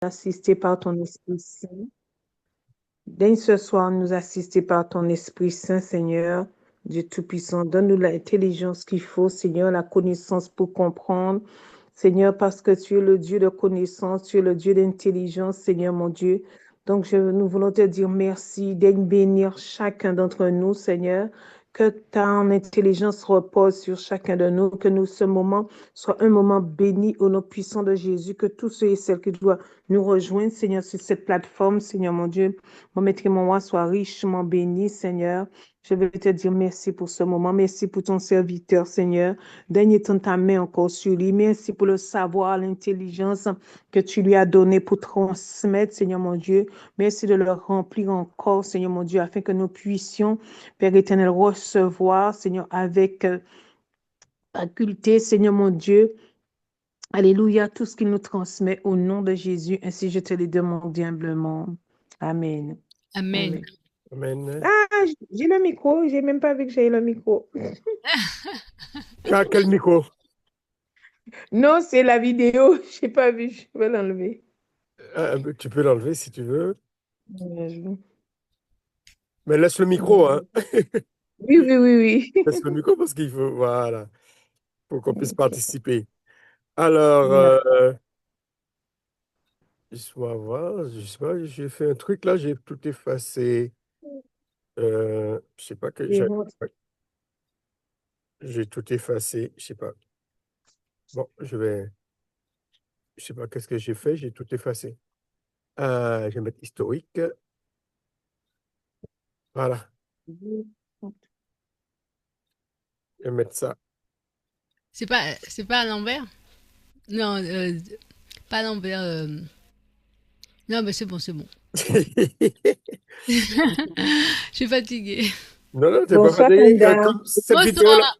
assister par ton Esprit Saint. Daigne ce soir nous assister par ton Esprit Saint, Seigneur, Dieu Tout-Puissant. Donne-nous l'intelligence qu'il faut, Seigneur, la connaissance pour comprendre. Seigneur, parce que tu es le Dieu de connaissance, tu es le Dieu d'intelligence, Seigneur mon Dieu. Donc, nous voulons te dire merci, daigne bénir chacun d'entre nous, Seigneur. Que ta intelligence repose sur chacun de nous, que nous, ce moment soit un moment béni au nom puissant de Jésus, que tous ceux et celles qui doivent nous rejoindre, Seigneur, sur cette plateforme, Seigneur mon Dieu, mon maître et mon roi, sois richement béni, Seigneur. Je veux te dire merci pour ce moment. Merci pour ton serviteur, Seigneur. Daigne étendre ta main encore sur lui. Merci pour le savoir, l'intelligence que tu lui as donné pour transmettre, Seigneur mon Dieu. Merci de le remplir encore, Seigneur mon Dieu, afin que nous puissions, Père éternel, recevoir, Seigneur, avec faculté, Seigneur mon Dieu. Alléluia, tout ce qu'il nous transmet au nom de Jésus. Ainsi, je te le demande humblement. Amen. Amen. Amen. Ah, j'ai le micro. J'ai même pas vu que j'avais le micro. Tu as quel micro? Non, c'est la vidéo. J'ai pas vu. Je vais l'enlever. Tu peux l'enlever si tu veux. Oui, Mais laisse le micro, hein. oui, oui, oui. Laisse le micro parce qu'il faut, voilà, pour qu'on puisse participer. Alors, D'accord. laisse-moi voir, je sais pas, j'ai fait un truc là, j'ai tout effacé. Je sais pas que Et moi, j'ai tout effacé, je sais pas. Bon, je sais pas qu'est-ce que j'ai fait, j'ai tout effacé. Je vais mettre historique. Voilà, je vais mettre ça. C'est pas à l'envers? Non, pas à l'envers. Non, mais c'est bon, c'est bon. Je suis fatiguée. Non, non, t'es pas Bonsoir, fatigué. Kanda. Comme cette vidéo-là,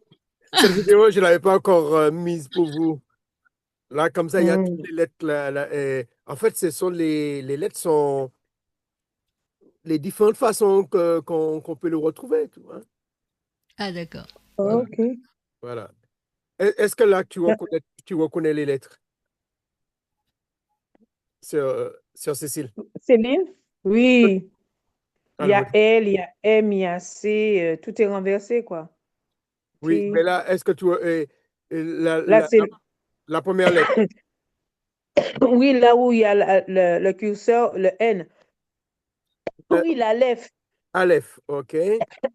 Bonsoir. cette vidéo, je ne l'avais pas encore mise pour vous. Là, comme ça, il y a toutes Mm. les lettres là. En fait, ce sont les lettres sont les différentes façons qu'on peut le retrouver. Tu vois. Ah, d'accord. Voilà. OK. Voilà. Est-ce que là, tu reconnais les lettres, sur Cécile? Céline? Oui. Il y Alors, a L, il y a M, il y a C. Tout est renversé, quoi. oui, mais T. là, est-ce que la, Là, la, c'est. la première lettre, Oui, là où il y a le curseur, le N. euh, Oui, la lèvre. Aleph, OK.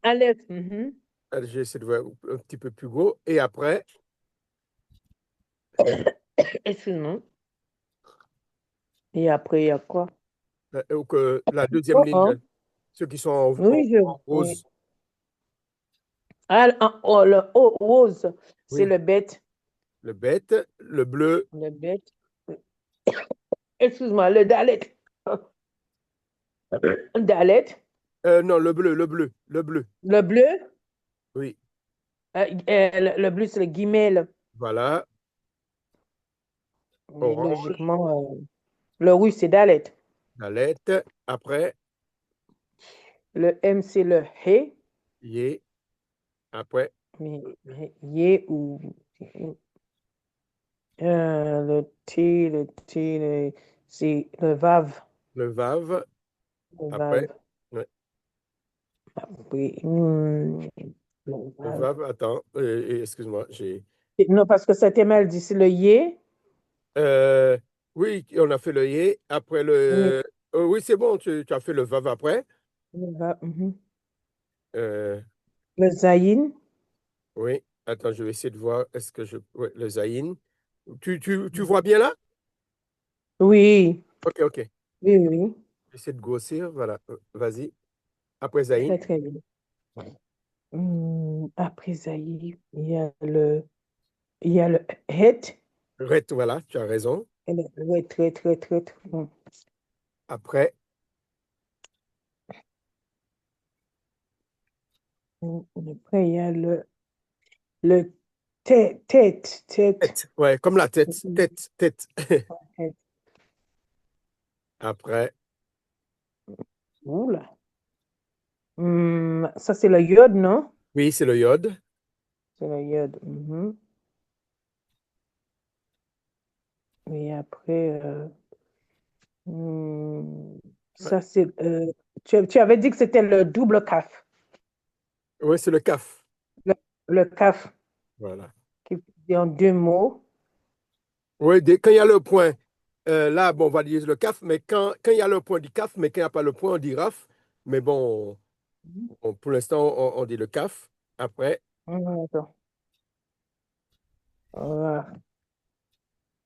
Aleph. Mhm. Alors, je vais essayer de voir un petit peu plus gros. Et après, Excuse-moi. Et après, il y a quoi? la deuxième Oh, ligne, oh. ceux qui sont en Oui. rose. Ah, le O, rose, c'est Oui, le bête. le bête, le bleu, Le bête. Excuse-moi, le dalet. Dalet. non, le bleu, Le bleu. oui, Le bleu, c'est le guimel. voilà, Mais orange, logiquement, le rouge, c'est dalet. la lettre, après, Le M, c'est le he. yé, après, Mais yé ou. C'est le vav. le vave, Le après, vav. ouais, Oui. Le le vav. vave, attends, excuse-moi, Non, parce que c'était mal dit. C'est le yé. euh, oui, on a fait le yé, après Oui. oui, c'est bon, tu as fait le vave après, Le vav. Mhm. Euh, Le zayin. oui, attends, je vais essayer de voir, est-ce que ouais, le zaïn, tu vois bien là? Oui. Ok, ok. Oui, oui. J'essaie de grossir, voilà. Vas-y. Après Zayn. Très, très bien. Après zayin, il y a le het. Ret, voilà, tu as raison. Oui, très, très, très, très. Après, Après, il y a le tête. tête. Ouais, comme la tête. Tête, tête. Après, Oula. Ça, c'est le iode, non? oui, c'est le iode. C'est le iode. Mhm. Et après, Hmm, Ouais, ça, c'est, tu avais dit que c'était le double CAF. ouais, c'est le CAF. Le, le CAF Voilà. qui dit en deux mots. Oui, quand il y a le point, là, bon, on va dire le CAF, mais quand il y a le point du CAF, mais quand il n'y a pas le point, on dit RAF. Mais bon, pour l'instant, on dit le CAF. Après, Attends. Voilà.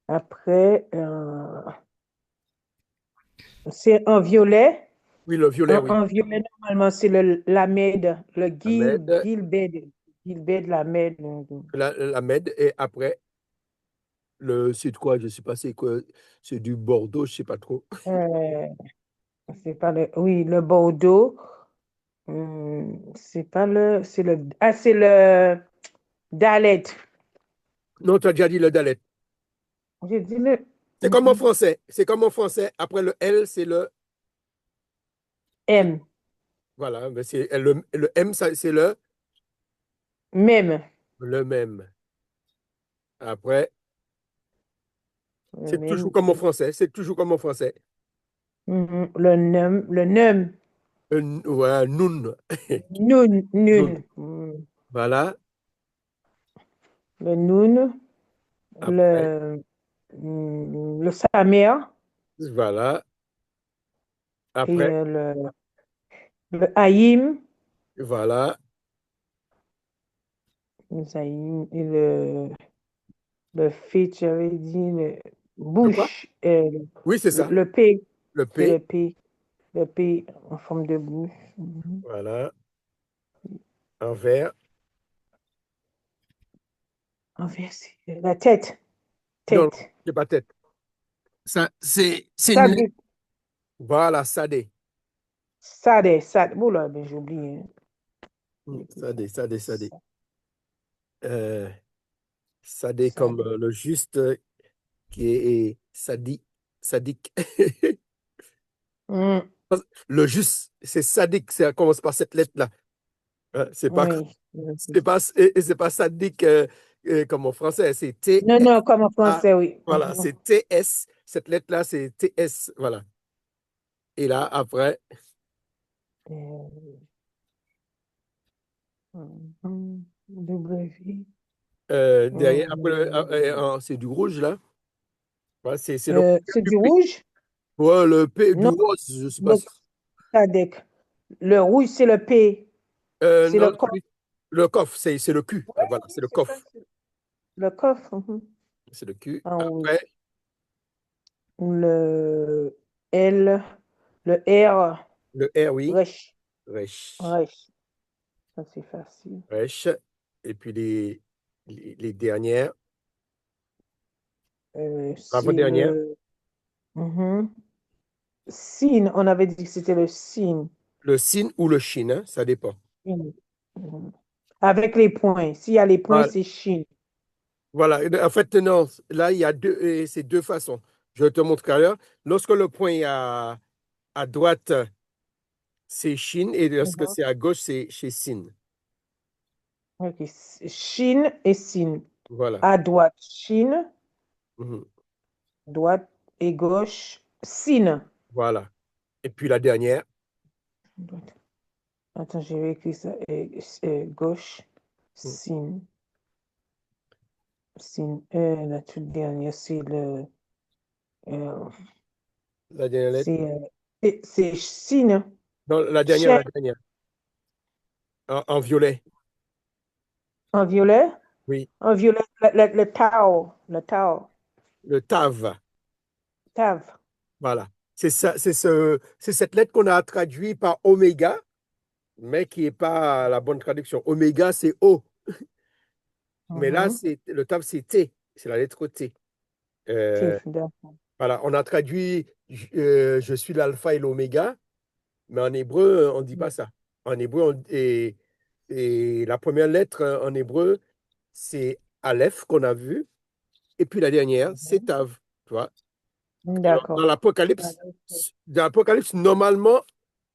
Après, c'est en violet. oui, le violet, oui. En violet, normalement, c'est la med, le Ahmed, Gilbed. Gilbed, la med. la MED, et après, c'est de quoi? Je ne sais pas, c'est quoi? C'est du Bordeaux, je ne sais pas trop. Euh, c'est pas le, oui, le Bordeaux. C'est pas le, c'est le Dalet. Non, tu as déjà dit le Dalet. J'ai dit le C'est comme en français. C'est comme en français. Après le L, c'est le. M. Voilà, mais c'est le M, c'est Même. le même. Après, Le c'est toujours même. comme en français. C'est toujours comme en français. Le num. Le num. Voilà, Noun. Nun. Noun. Nun. Voilà. Le nun. Après, Le samer. voilà. Et Après, le haïm. voilà. Le haïm. Et le fait, j'avais dit le Le quoi? bouche. Oui, c'est ça. Le P. Le C'est P. le P. Le P en forme de bouche. Mhm. Voilà. En vert. Envers, la tête. Non, Tête. c'est pas tête. Ça, c'est Ça, une. Voilà, Sadé. ça. Oula, ben j'ai oublié. J'ai écrit ça. Sadé. Euh, Sadé Ça, comme le juste qui est sadique. hum, Le juste, c'est sadique, ça commence par cette lettre-là. C'est pas, oui. c'est pas sadique comme en français, c'est Non, non, comme en T-S-A. français, oui. Voilà, c'est T-S. Cette lettre-là, c'est T-S. Voilà. Et là, après, Euh, W. derrière, après, c'est du rouge, là. Ouais, c'est le C'est du du P. rouge? Ouais, le P, du Non, rose, je sais pas. le Sadek. Le rouge, c'est le P. C'est le Non, coffre. le coffre, c'est le Q. Oui, Voilà, oui, c'est le c'est ça. coffre. Le coffre. C'est le Q. En rouge. Après, Le L. Le R. le R, oui. Resh. Resh. Resh. Ça, c'est facile. Resh. Et puis les dernières, C'est l'avant-dernière, le. Mhm. Signe, on avait dit que c'était le signe. le sin ou le shin, hein, ça dépend. Signe. Mhm. Avec les points. S'il y a les points, Voilà. c'est Chine. Voilà. En fait, non, là, il y a c'est deux façons. Je te montre tout à l'heure. Lorsque le point est à droite, c'est Chine, et lorsque Mhm. c'est à gauche, c'est chez Sin. Ok. Chine et signe. Voilà. À droite, Chine. Mhm. Droite et gauche, signe. Voilà. Et puis la dernière, Droite. Attends, j'ai écrit ça. Gauche, mhm, signe. Signe. La toute dernière, c'est le. euh, la dernière lettre. c'est signe. Non, la Chien dernière, en violet. en violet. Oui. En violet, le tau. Le tau. Le TAV. Tav. Voilà. C'est ça, c'est cette lettre qu'on a traduit par oméga, mais qui n'est pas la bonne traduction. Oméga, c'est O. Mais là, Mhm. le TAV, c'est T. C'est la lettre T. Euh, D'accord. voilà. On a traduit je suis l'alpha et l'oméga, mais en hébreu, on ne dit pas ça. En hébreu, et la première lettre en hébreu, c'est Aleph qu'on a vu. Et puis la dernière, c'est Mhm. Tav. Tu vois? Alors, D'accord. dans l'Apocalypse, normalement,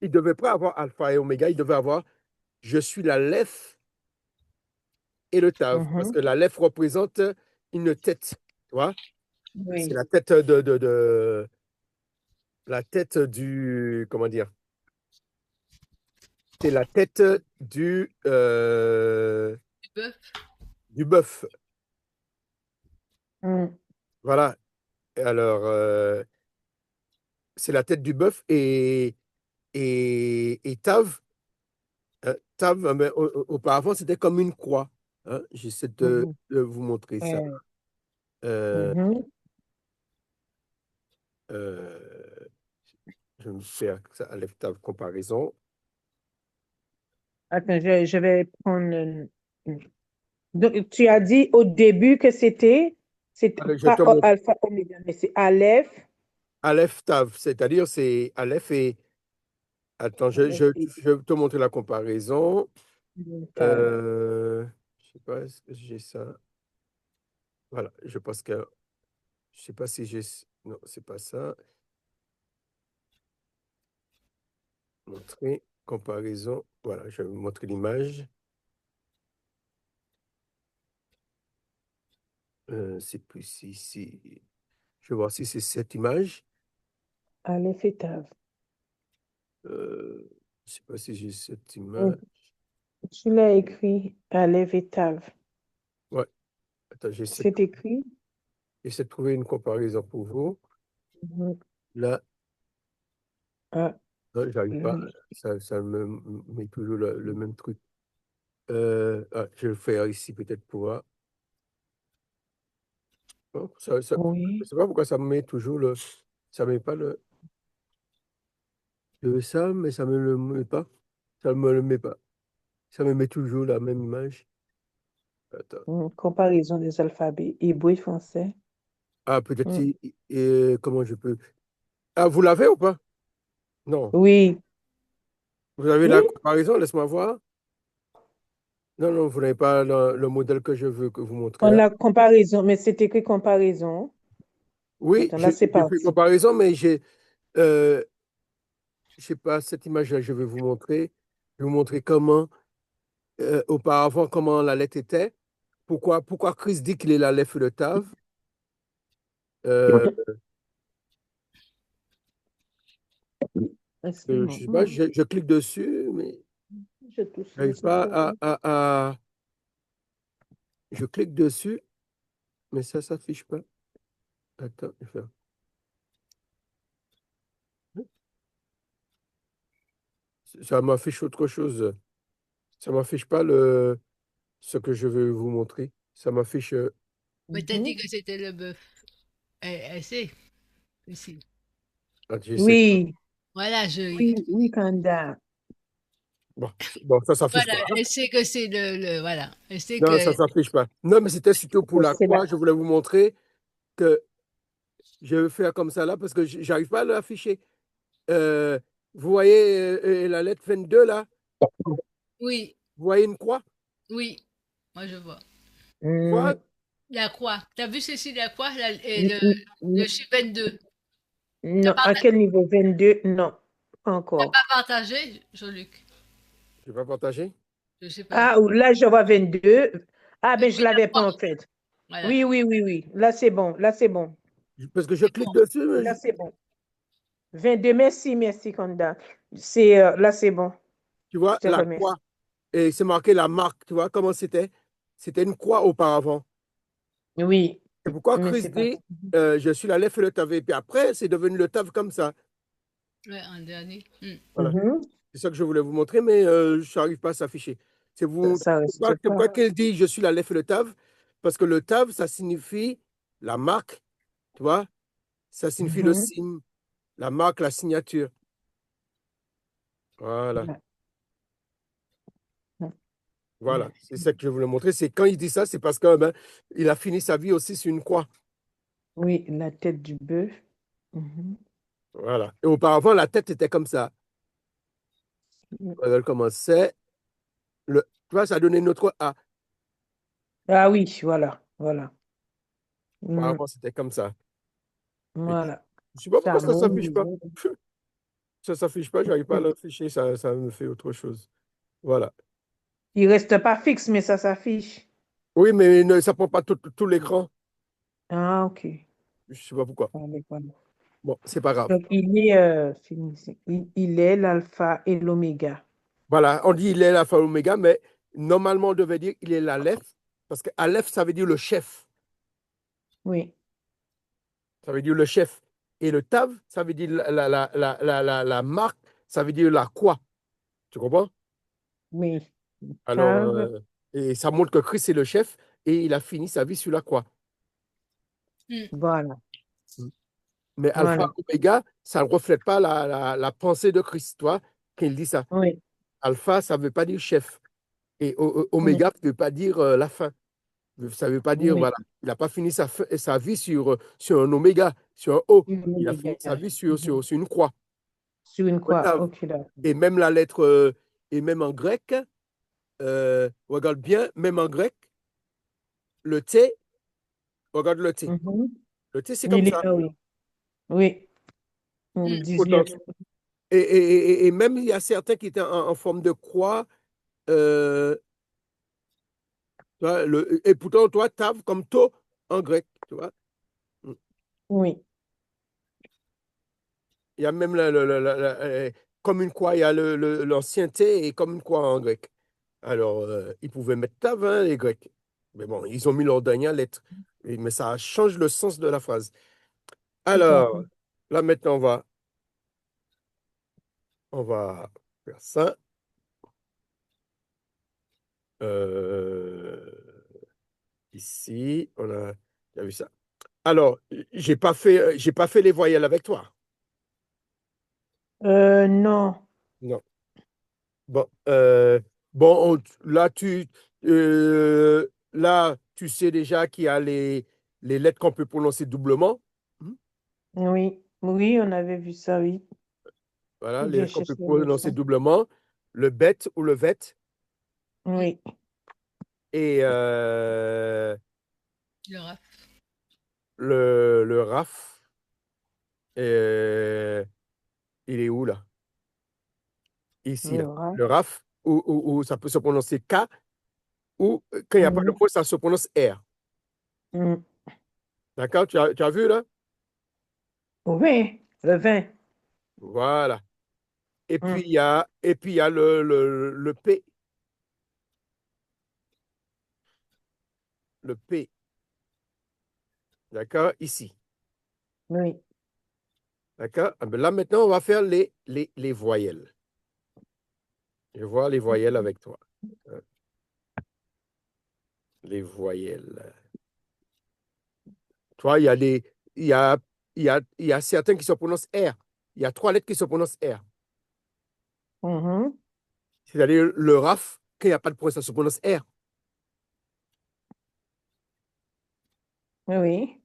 il ne devait pas avoir alpha et oméga, il devait avoir je suis la Lef et le Tav. Parce Mhm. que la Lef représente une tête. Tu vois? C'est Oui. la tête la tête du, comment dire, c'est la tête Du bœuf. du bœuf. Mm. Voilà. Et alors, c'est la tête du bœuf et Tav, Tav, mais auparavant, c'était comme une croix. Hein. J'essaie Mhm. de vous montrer ça. Euh, Mhm. euh, je vais me faire ça, Aleph Tav comparaison. Attends, je vais prendre. Donc, tu as dit au début que c'était Allez, je pas te montre. alpha oméga, mais c'est Aleph. Aleph Tav, c'est-à-dire c'est Aleph et. Attends, Aleph et je vais te montrer la comparaison. Tav. Je sais pas, est-ce que j'ai ça? Voilà, je pense que. Je sais pas si j'ai. Non, c'est pas ça. Montrer, comparaison. Voilà, je vais vous montrer l'image. C'est plus ici. Je vais voir si c'est cette image. Aleph et Tav. Je sais pas si j'ai cette Mm. image. Tu l'as écrit Aleph et Tav. Ouais, attends, C'est écrit? j'essaie de trouver une comparaison pour vous. Mhm. Là, Ah, non, j'arrive pas. mhm. Ça me met toujours le même truc. Je vais le faire ici peut-être pour voir. Non, je Oui. sais pas pourquoi ça me met toujours le. Ça met pas le ça, mais ça me le met pas. Ça me le met pas. Ça me met toujours la même image. Attends. Comparaison des alphabets hébreu et français. Ah, peut-être Mm. comment je peux. Ah, vous l'avez ou pas? Non. Oui. Vous avez la Oui. comparaison, laisse-moi voir. Non, non, vous n'avez pas le modèle que je veux que vous montrez On là. a comparaison, mais c'est écrit comparaison. Oui, Attends, là, c'est j'ai pris parti. comparaison, mais euh, je sais pas, cette image-là, je vais vous montrer. Je vais vous montrer comment, auparavant, comment la lettre était. Pourquoi Chris dit qu'il est la lettre de Tav. Euh, je Excuse-moi. sais pas, je clique dessus, mais Je touche je là, n'arrive c'est pas pas vrai. je clique dessus, mais ça ne s'affiche pas. Attends, je vais faire. Ça m'affiche autre chose. Ça m'affiche pas ce que je veux vous montrer. Ça m'affiche. Mais t'as dit Mhm. que c'était le bœuf. Elle sait, ici. J'essaie. Oui, Voilà, oui, oui, Kanda. Bon, bon, ça s'affiche voilà, pas. Hein. elle sait que c'est voilà. Elle sait Non, que, ça s'affiche pas. Non, mais c'était surtout pour la C'est là. croix. Je voulais vous montrer que je vais faire comme ça là parce que j'arrive pas à l'afficher. Euh, vous voyez la lettre 22 là? oui, Vous voyez une croix? oui, moi je vois. Tu vois? Mm, La croix. T'as vu ceci, la croix, et mm, mm, le mm. chiffre 22. Non, à quel niveau? 22? Non, pas T'as encore. pas partagé, Jean-Luc? Je vais pas partager. Je sais pas. Ah, là, je vois 22. Ah, ben, je Oui, ne la l'avais croix. pas en fait. Voilà. Oui, oui, oui, oui. Là, c'est bon. Là, c'est bon. Parce que je C'est clique bon. dessus, mais Là, c'est bon. 22, merci, merci, Kanda. Là, c'est bon. tu Je vois, te la remercie. croix. Et c'est marqué la marque. Tu vois comment c'était? C'était une croix auparavant. Oui, C'est pourquoi mais Chris c'est pas. dit je suis la lèvre et le tav. Et puis après, c'est devenu le tav comme ça. Ouais, en dernier. Voilà. Mhm. C'est ça que je voulais vous montrer, mais je n'arrive pas à s'afficher. C'est vous, Ça reste c'est pas. pourquoi qu'elle dit je suis la lèvre et le tav? Parce que le tav, ça signifie la marque, tu vois? Ça signifie le Mhm. signe, la marque, la signature. Voilà. Ouais. Voilà. C'est ça que je voulais montrer. C'est quand il dit ça, c'est parce que ben, il a fini sa vie aussi sur une croix. Oui, la tête du bœuf. Mhm. Voilà. Et auparavant, la tête était comme ça. Quand elle commençait, tu vois, ça donnait notre A. Ah oui, voilà, voilà. Mm, Auparavant, c'était comme ça. Et puis, voilà. je ne sais pas pourquoi ça ne Salomon, s'affiche pas. Lisette. Ça ne s'affiche pas, je n'arrive pas à l'afficher, ça me fait autre chose. Voilà. Il reste pas fixe, mais ça s'affiche. Oui, mais ça ne prend pas tout l'écran. Ah, ok. Je ne sais pas pourquoi. Allez, voilà. Bon, c'est pas grave. Donc, il est l'alpha et l'oméga. Voilà, on dit il est l'alpha et l'oméga, mais normalement, on devait dire il est l'aleph, parce que aleph, ça veut dire le chef. Oui, Ça veut dire le chef. Et le tav, ça veut dire la marque, ça veut dire la croix. Tu comprends? oui. Alors, Tav, et ça montre que Christ est le chef et il a fini sa vie sur la croix. Mm. voilà, Mais alpha, voilà. oméga, ça ne reflète pas la pensée de Christ, toi, quand il dit ça. Oui, Alpha, ça ne veut pas dire chef. Et mm, oméga ne veut pas dire la fin. Ça ne veut pas dire, oui. voilà, il n'a pas fini sa vie sur un oméga, sur un O. Il a fini sa L'oméga. vie Mhm. sur une croix. Sur une croix. Ok, d'accord. Et même la lettre, et même en grec, regarde bien, même en grec, le T, regarde le T. Mhm. Le T, c'est comme Il est ça. là, oui. Oui, Mm. 19. Potence. Et même, il y a certains qui étaient en forme de croix. euh, tu vois, et pourtant, toi, tav comme to en grec. Tu vois. Oui. Il y a même comme une croix, il y a l'ancien T et comme une croix en grec. Alors, ils pouvaient mettre tav, hein, les Grecs. Mais bon, ils ont mis leur dernière lettre. Mais ça change le sens de la phrase. Tout à Alors, fait. là maintenant, on va faire ça. Euh, ici, on a vu ça. Alors, j'ai pas fait les voyelles avec toi. Non. Non. Bon, là, tu sais déjà qu'il y a les lettres qu'on peut prononcer doublement. Hmm. Oui. Oui, on avait vu ça, oui. Voilà, les J'ai lettres qu'on peut cherché le prononcer son. doublement. Le bet ou le vet. Mm. Oui. Et Le raf. le raf. Il est où là? Ici, là. Le rat. Le raf, ou ça peut se prononcer K, ou quand il n'y a pas de Mhm. point, ça se prononce R. Mm. D'accord? Tu as vu là? Oui, le vin. Voilà. Et puis, Mm. il y a le P. Le P. D'accord? Ici. Oui. D'accord? Ah ben là, maintenant, on va faire les voyelles. Je vois les voyelles avec toi. Les voyelles. Toi, il y a, il y a certains qui se prononcent R. Il y a trois lettres qui se prononcent R. Mhm. C'est-à-dire le RAF, quand il n'y a pas de point, ça se prononce R. Oui.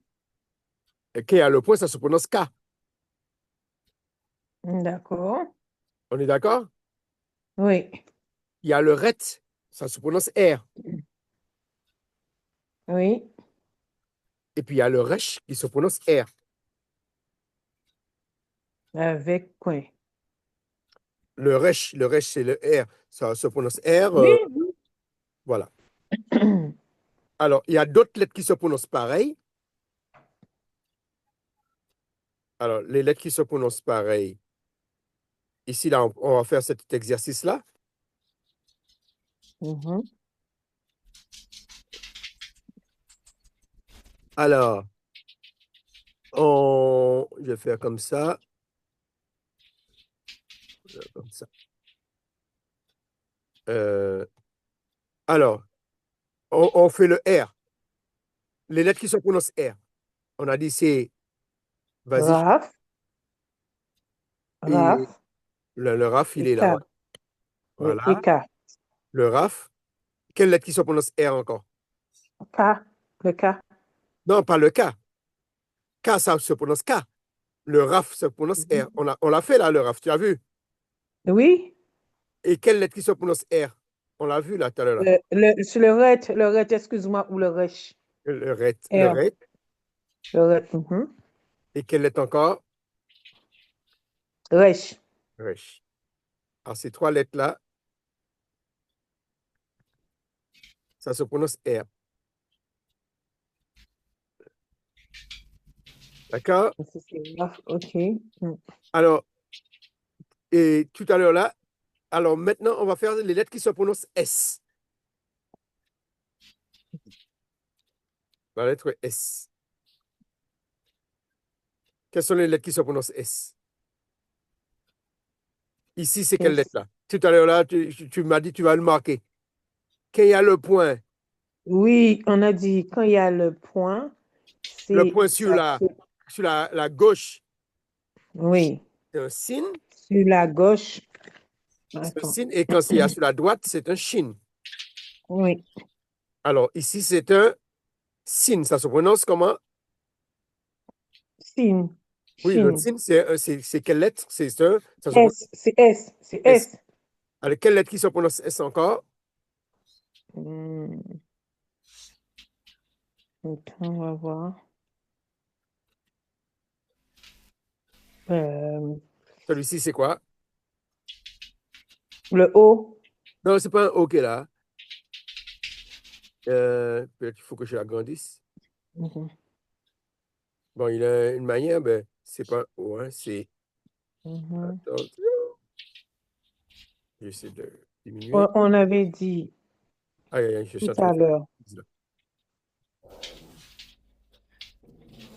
Et quand il y a le point, ça se prononce K. D'accord. On est d'accord? Oui. Il y a le RET, ça se prononce R. Oui. Et puis il y a le RECH qui se prononce R. Avec coin. Le RECH, c'est le R. Ça se prononce R. Oui. Oui. Voilà. Alors, il y a d'autres lettres qui se prononcent pareil. Alors, les lettres qui se prononcent pareil. Ici, là, on va faire cet exercice-là. Mhm. Alors, je vais faire comme ça. Comme ça. Euh, alors, on fait le R. Les lettres qui se prononcent R. On a dit c'est, vas-y, Raf. et Raf. le RAF, il Et est là, K. ouais. Oui. Et Voilà. K. Le RAF. Quelle lettre qui se prononce R encore? K. Le K. Non, pas le K. K, ça se prononce K. Le RAF se prononce R. Mhm. On l'a fait là, le RAF, tu as vu? Oui. Et quelle lettre qui se prononce R? On l'a vu là tout à l'heure. Là. Sur le ret, excuse-moi, ou le rech. Le RET. Le R. RET. Le ret. Mhm. Et quelle lettre encore? Rech. Rech. Alors, ces trois lettres-là, ça se prononce R. D'accord? Ça, c'est grave. OK. Alors, et tout à l'heure là, alors maintenant, on va faire les lettres qui se prononcent S. La lettre S. Quelles sont les lettres qui se prononcent S? Ici, c'est quelle lettre S. là? Tout à l'heure là, tu m'as dit tu vas le marquer. Quand il y a le point, Oui, on a dit quand il y a le point, le c'est point ça. sur la gauche, Oui, c'est un signe. sur la gauche. C'est un Attends. signe. Et quand il y a sur la droite, c'est un shin. Oui, Alors, ici, c'est un signe. Ça se prononce comment? signe, Oui, le chine. signe, c'est quelle lettre? Ça se prononce. S, c'est S, c'est S. S. Alors, quelle lettre qui se prononce S encore? Hmm, Attends, on va voir. Euh, Celui-ci, c'est quoi? le O. Non, c'est pas un O qui est là. Peut-être qu'il faut que je l'agrandisse. Mhm, Bon, il a une manière, ben, c'est pas un O, hein, c'est. mhm. Attends, j'essaie de diminuer. On avait dit Aïe, aïe, aïe, je suis tout en train de à faire l'heure. des bêtises, là.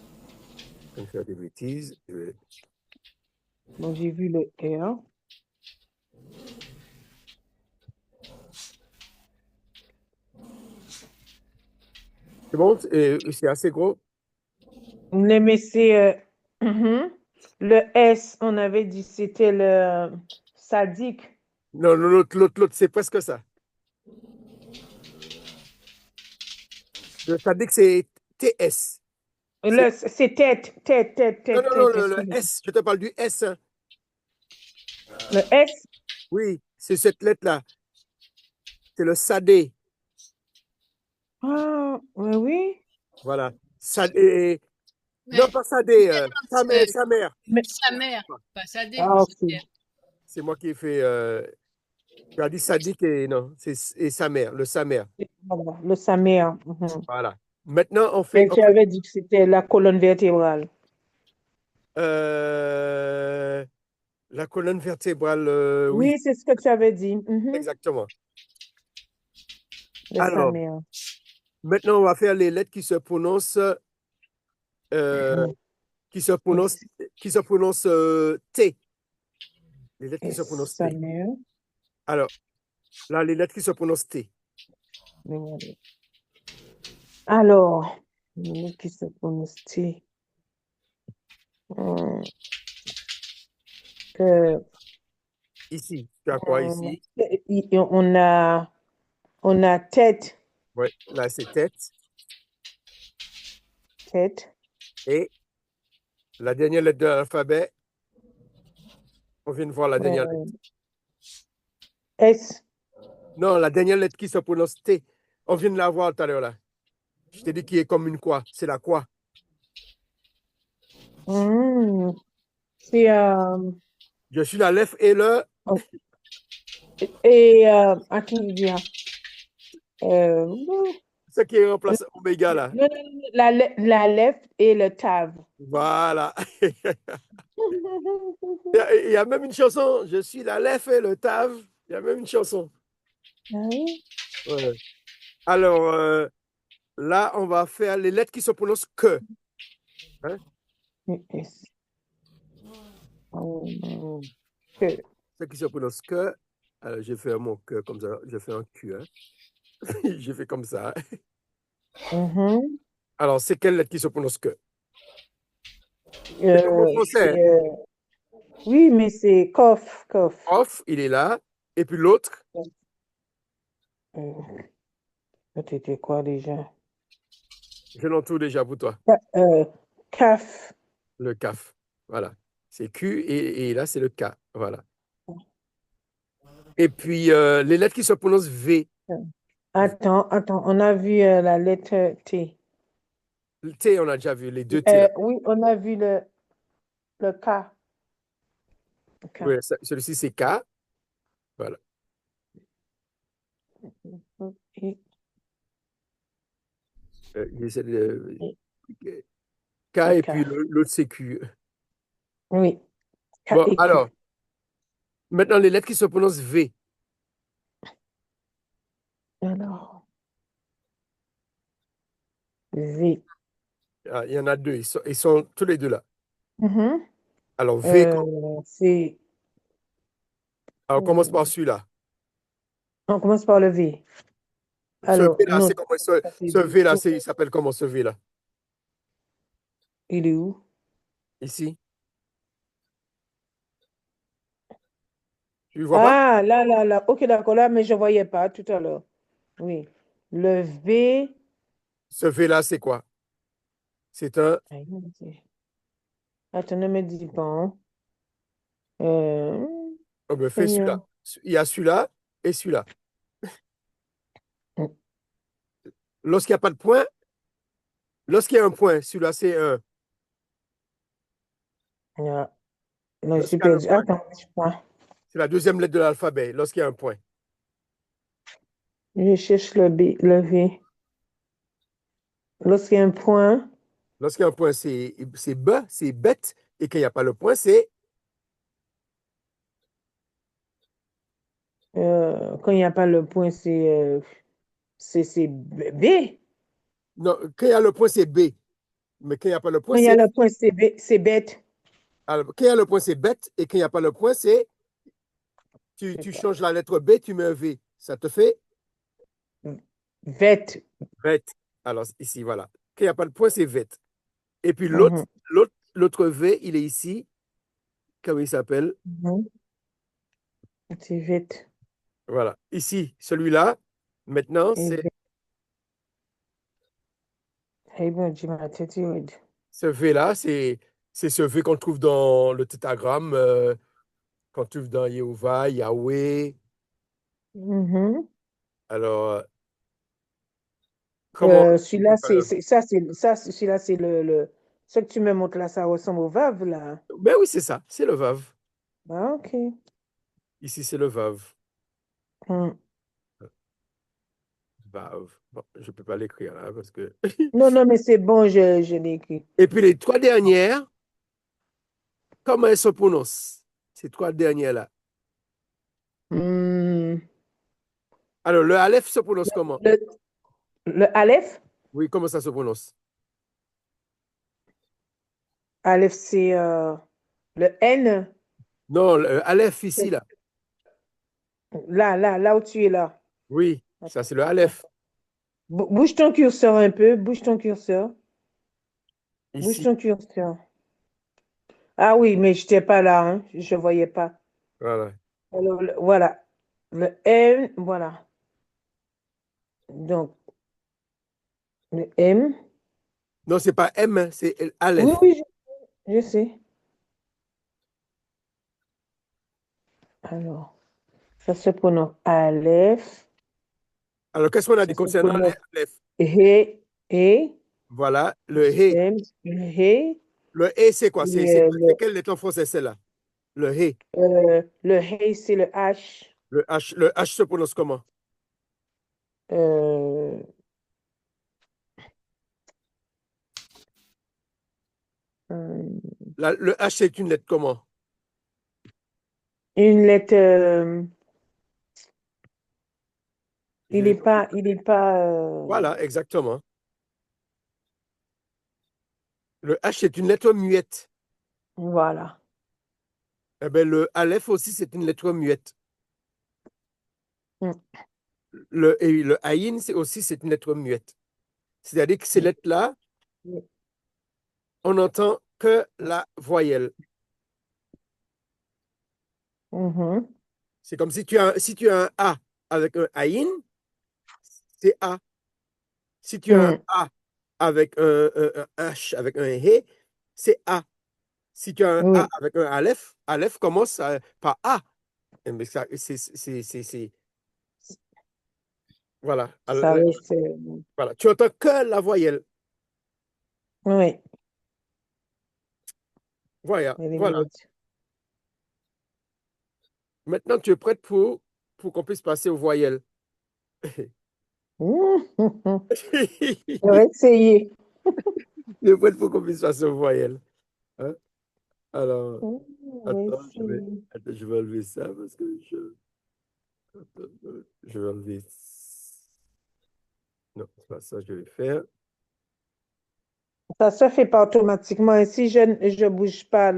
Je suis en train de faire des bêtises. Donc, j'ai vu le R. C'est bon? C'est assez gros? Mais c'est mhm. Le S, on avait dit c'était le sadique. Non, l'autre, c'est presque ça. Ça dit que c'est TS. C'est tête, tête, tête, Non, tête, non, non, tête, le excusez-moi. S. Je te parle du S, hein. Le S, Oui, c'est cette lettre-là. C'est le SAD. ah, oui, oui. Voilà. SAD. Non, Mais pas SAD. Sa euh, mère, sa mère. Mais, sa mère, pas sa dé, ah, sa ok. mère. C'est moi qui ai fait. Tu as dit sadique et non, c'est et sa mère, le sa mère. Voilà, le Samer. Mhm. Voilà. Maintenant, Et tu avais dit que c'était la colonne vertébrale. euh, la colonne vertébrale, oui, Oui, c'est ce que tu avais dit. Mhm. exactement. Le Alors, Samer. maintenant, on va faire les lettres euh, Mhm. qui se prononcent, Et, qui se prononcent T. Les lettres qui et se prononcent T. Samer. Alors, là, les lettres qui se prononcent T. Alors, le qui se prononce T. Hum, euh, Ici, tu as quoi ici? on a tête, Ouais, là, c'est tête. tête. Et la dernière lettre de l'alphabet, on vient de voir la dernière lettre. euh, S. Non, la dernière lettre qui se prononce T. On vient de la voir tout à l'heure là. Je t'ai dit qu'il est comme une quoi. C'est la quoi. Hum, C'est Je suis la lèvre et le. oh, attends, je dis, Ce qui remplace oméga là. la left et le tav. Voilà. Il y a même une chanson. Je suis la lèvre et le tave. Il y a même une chanson. Ah oui? Ouais. Alors, là, on va faire les lettres qui se prononcent que. Hein? S. Que. Ceux qui se prononcent que. Alors, j'ai fait mon que comme ça. Je fais un Q. Hein. J'ai fait comme ça. Mhm. Alors, c'est quelle lettre qui se prononce que? C'est comme en Euh, français. c'est, Hein. oui, mais c'est cough, cough. Off, il est là. Et puis l'autre, Euh, C'était quoi déjà? je l'entoure déjà pour toi. Caf. Le CAF. Voilà. C'est Q et là, c'est le K. Voilà. Et puis, les lettres qui se prononcent V. Attends, on a vu la lettre T. Le T, on a déjà vu les deux T là. Oui, on a vu le K. Oui, K. celui-ci, c'est K. Voilà. Et- J'essaie de. et- K Le et K. puis l'autre c'est Q. Oui, K Bon, et alors, Q. maintenant les lettres qui se prononcent V. Alors, V. Ah, il y en a deux, ils sont tous les deux là. Mhm. Alors, V, C'est, alors on commence par hmm, celui-là. on commence par le V. Ce Alors, V-là, c'est non, comment ce, ça fait ce V. V-là, il s'appelle comment ce V-là? Il est où? Ici. Tu ne vois pas? Ah, là, là, là. Ok, d'accord, là, mais je ne voyais pas tout à l'heure. Oui. Le V. Ce V-là, c'est quoi? C'est un. Aïe, mon Dieu. Attends, ne me dis pas, hein. Euh, Oh ben, fais celui-là. Seigneur. Il y a celui-là et celui-là. Lorsqu'il n'y a pas de point, lorsqu'il y a un point, celui-là, c'est un. Ah, non, je suis Lorsqu'il y a le perdue. point, Attends, je crois. c'est la deuxième lettre de l'alphabet, lorsqu'il y a un point. Je cherche le B, le V. Lorsqu'il y a un point, Lorsqu'il y a un point, c'est B, c'est bête. Et quand il n'y a pas le point, c'est. quand il n'y a pas le point, c'est B. Non, quand il y a le point, c'est B. Mais quand il n'y a pas le point, Quand il y a c'est. le point, c'est B, c'est bête. Alors, quand il y a le point, c'est bête. Et quand il n'y a pas le point, c'est. Je sais Tu pas. changes la lettre B, tu mets un V. Ça te fait Bête. bête. Alors, ici, voilà. Quand il n'y a pas de point, c'est bête. Et puis Mhm, l'autre V, il est ici. Comment il s'appelle? mhm. C'est bête. Voilà. Ici, celui-là, maintenant, Et c'est bête. Eh bon Dieu, ma tête est rude. ce V-là, c'est ce V qu'on trouve dans le tétragramme, qu'on trouve dans Jéhovah, Yahweh. Mhm. Alors, comment on peut Celui-là, faire celui-là, c'est ce que tu me montres là, ça ressemble au Vav, là. Ben oui, c'est ça, c'est le Vav. Ah, ok. Ici, c'est le Vav. Hmm. Vav. Bon, je ne peux pas l'écrire là parce que. Non, non, mais c'est bon, je l'ai écrit. Et puis les trois dernières, comment elles se prononcent? Ces trois dernières-là. Hmm. Alors, le Aleph se prononce comment? Le, le Aleph, Oui, comment ça se prononce? Aleph, c'est le N. Non, le Aleph ici, là. Là où tu es là. Oui, ça Attends, c'est le attends. Aleph. Bouge ton curseur un peu, bouge ton curseur, bouge Ici. ton curseur. Ah oui, mais je n'étais pas là, hein. Je ne voyais pas. Voilà. Alors, voilà. Le M, voilà. Donc, le M. Non, c'est pas M, hein, c'est Oui, Aleph. oui, je sais. Alors, ça se prononce Aleph. Alors, qu'est-ce qu'on a dit Ça se concernant les prononce Aleph? He, He, Voilà, le He. M, le He. Le He, c'est quoi? Et, C'est quelle lettre en français, celle-là? Le He. le He, c'est le H. Le H se prononce comment? Euh, euh, Le H, c'est une lettre comment? une lettre. Je l'ai pas. Il est pas. Voilà, exactement. Le H, c'est une lettre muette. Voilà. Eh bien, le Aleph aussi, c'est une lettre muette. Mm, Et le Aïn, c'est une lettre muette. C'est-à-dire que ces mm, lettres-là, mm. on n'entend que la voyelle. Mhm. C'est comme si tu as un A avec un Aïn, c'est A. Si tu as un Mm. A avec un H, avec un He, c'est A. Si tu as un A Oui, avec un Aleph, Aleph commence par A. Mais ça, voilà. ça reste. Voilà. Tu entends que la voyelle. Oui, Voilà. elle est Voilà. muette. Maintenant, tu es prête pour qu'on puisse passer aux voyelles. On va essayer. Le prêtre pour qu'on puisse faire ce voyelle. Hein? Alors, Oh, oui, attends, je vais enlever ça parce que je vais enlever. Non, c'est pas ça que je vais faire. ça se fait pas automatiquement. Et si je bouge pas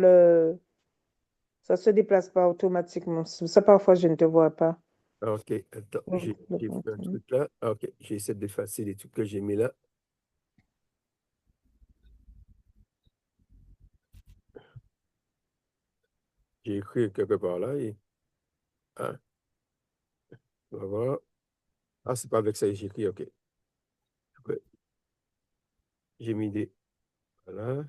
ça se déplace pas automatiquement. C'est pour ça, parfois, je ne te vois pas. Ah, ok, attends, Oh, j'ai fait un truc là. Ah, ok, j'ai essayé d'effacer les trucs que j'ai mis là. J'ai écrit quelque part là. Ah, on va voir. Ah, c'est pas avec ça que j'ai écrit, ok. Ouais, j'ai mis des. Voilà.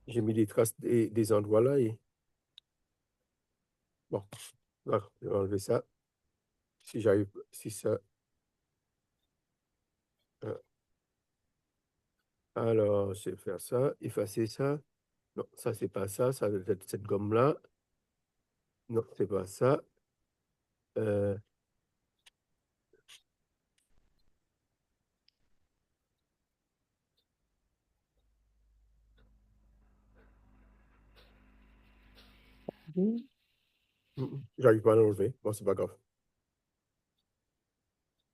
J'ai mis des traces des endroits là. Bon, voilà, je vais enlever ça. Si j'arrive, si ça. euh, Alors, je vais faire ça, effacer ça. Non, ça, c'est pas ça. Ça doit être cette gomme-là. Non, c'est pas ça. Euh, J'arrive pas à l'enlever. Bon, c'est pas grave.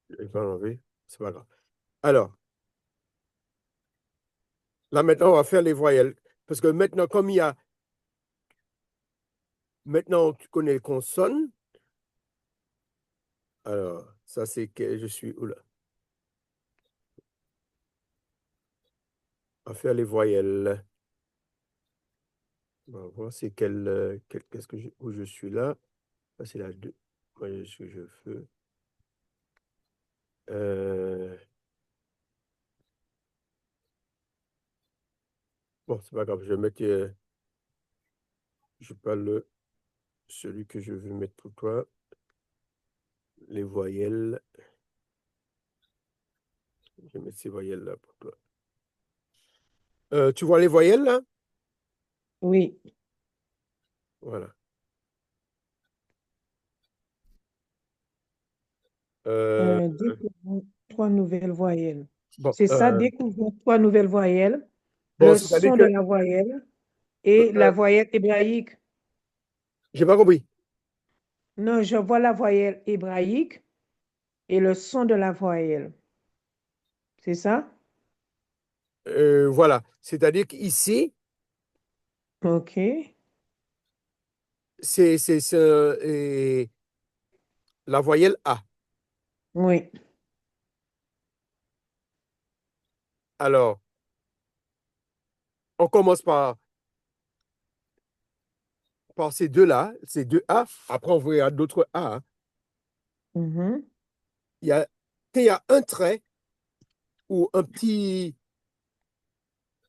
J'arrive pas à l'enlever. C'est pas grave. Alors, là, maintenant, on va faire les voyelles. Parce que maintenant, comme il y a. Maintenant, tu connais les consonnes. Alors, ça, c'est que je suis. Oula. On va faire les voyelles. On va voir c'est qu'est-ce que où je suis là. Ça, c'est la 2. Voyez ce que je fais. Bon, c'est pas grave. Je vais mettre. Je parle celui que je veux mettre pour toi. Les voyelles. Je vais mettre ces voyelles-là pour toi. Tu vois les voyelles là? Oui. Voilà. Euh, Découvrons trois nouvelles voyelles. bon, C'est ça, découvrons trois nouvelles voyelles. bon, Le c'est-à-dire son de que la voyelle et la voyelle hébraïque. j'ai pas compris. Non, je vois la voyelle hébraïque et le son de la voyelle. C'est ça? Voilà. C'est-à-dire qu'ici, OK. c'est la voyelle A. Oui. Alors, on commence par ces deux-là, ces deux A. Après, on verra d'autres A. Hein. Mhm. Il y a, quand il y a un trait ou un petit,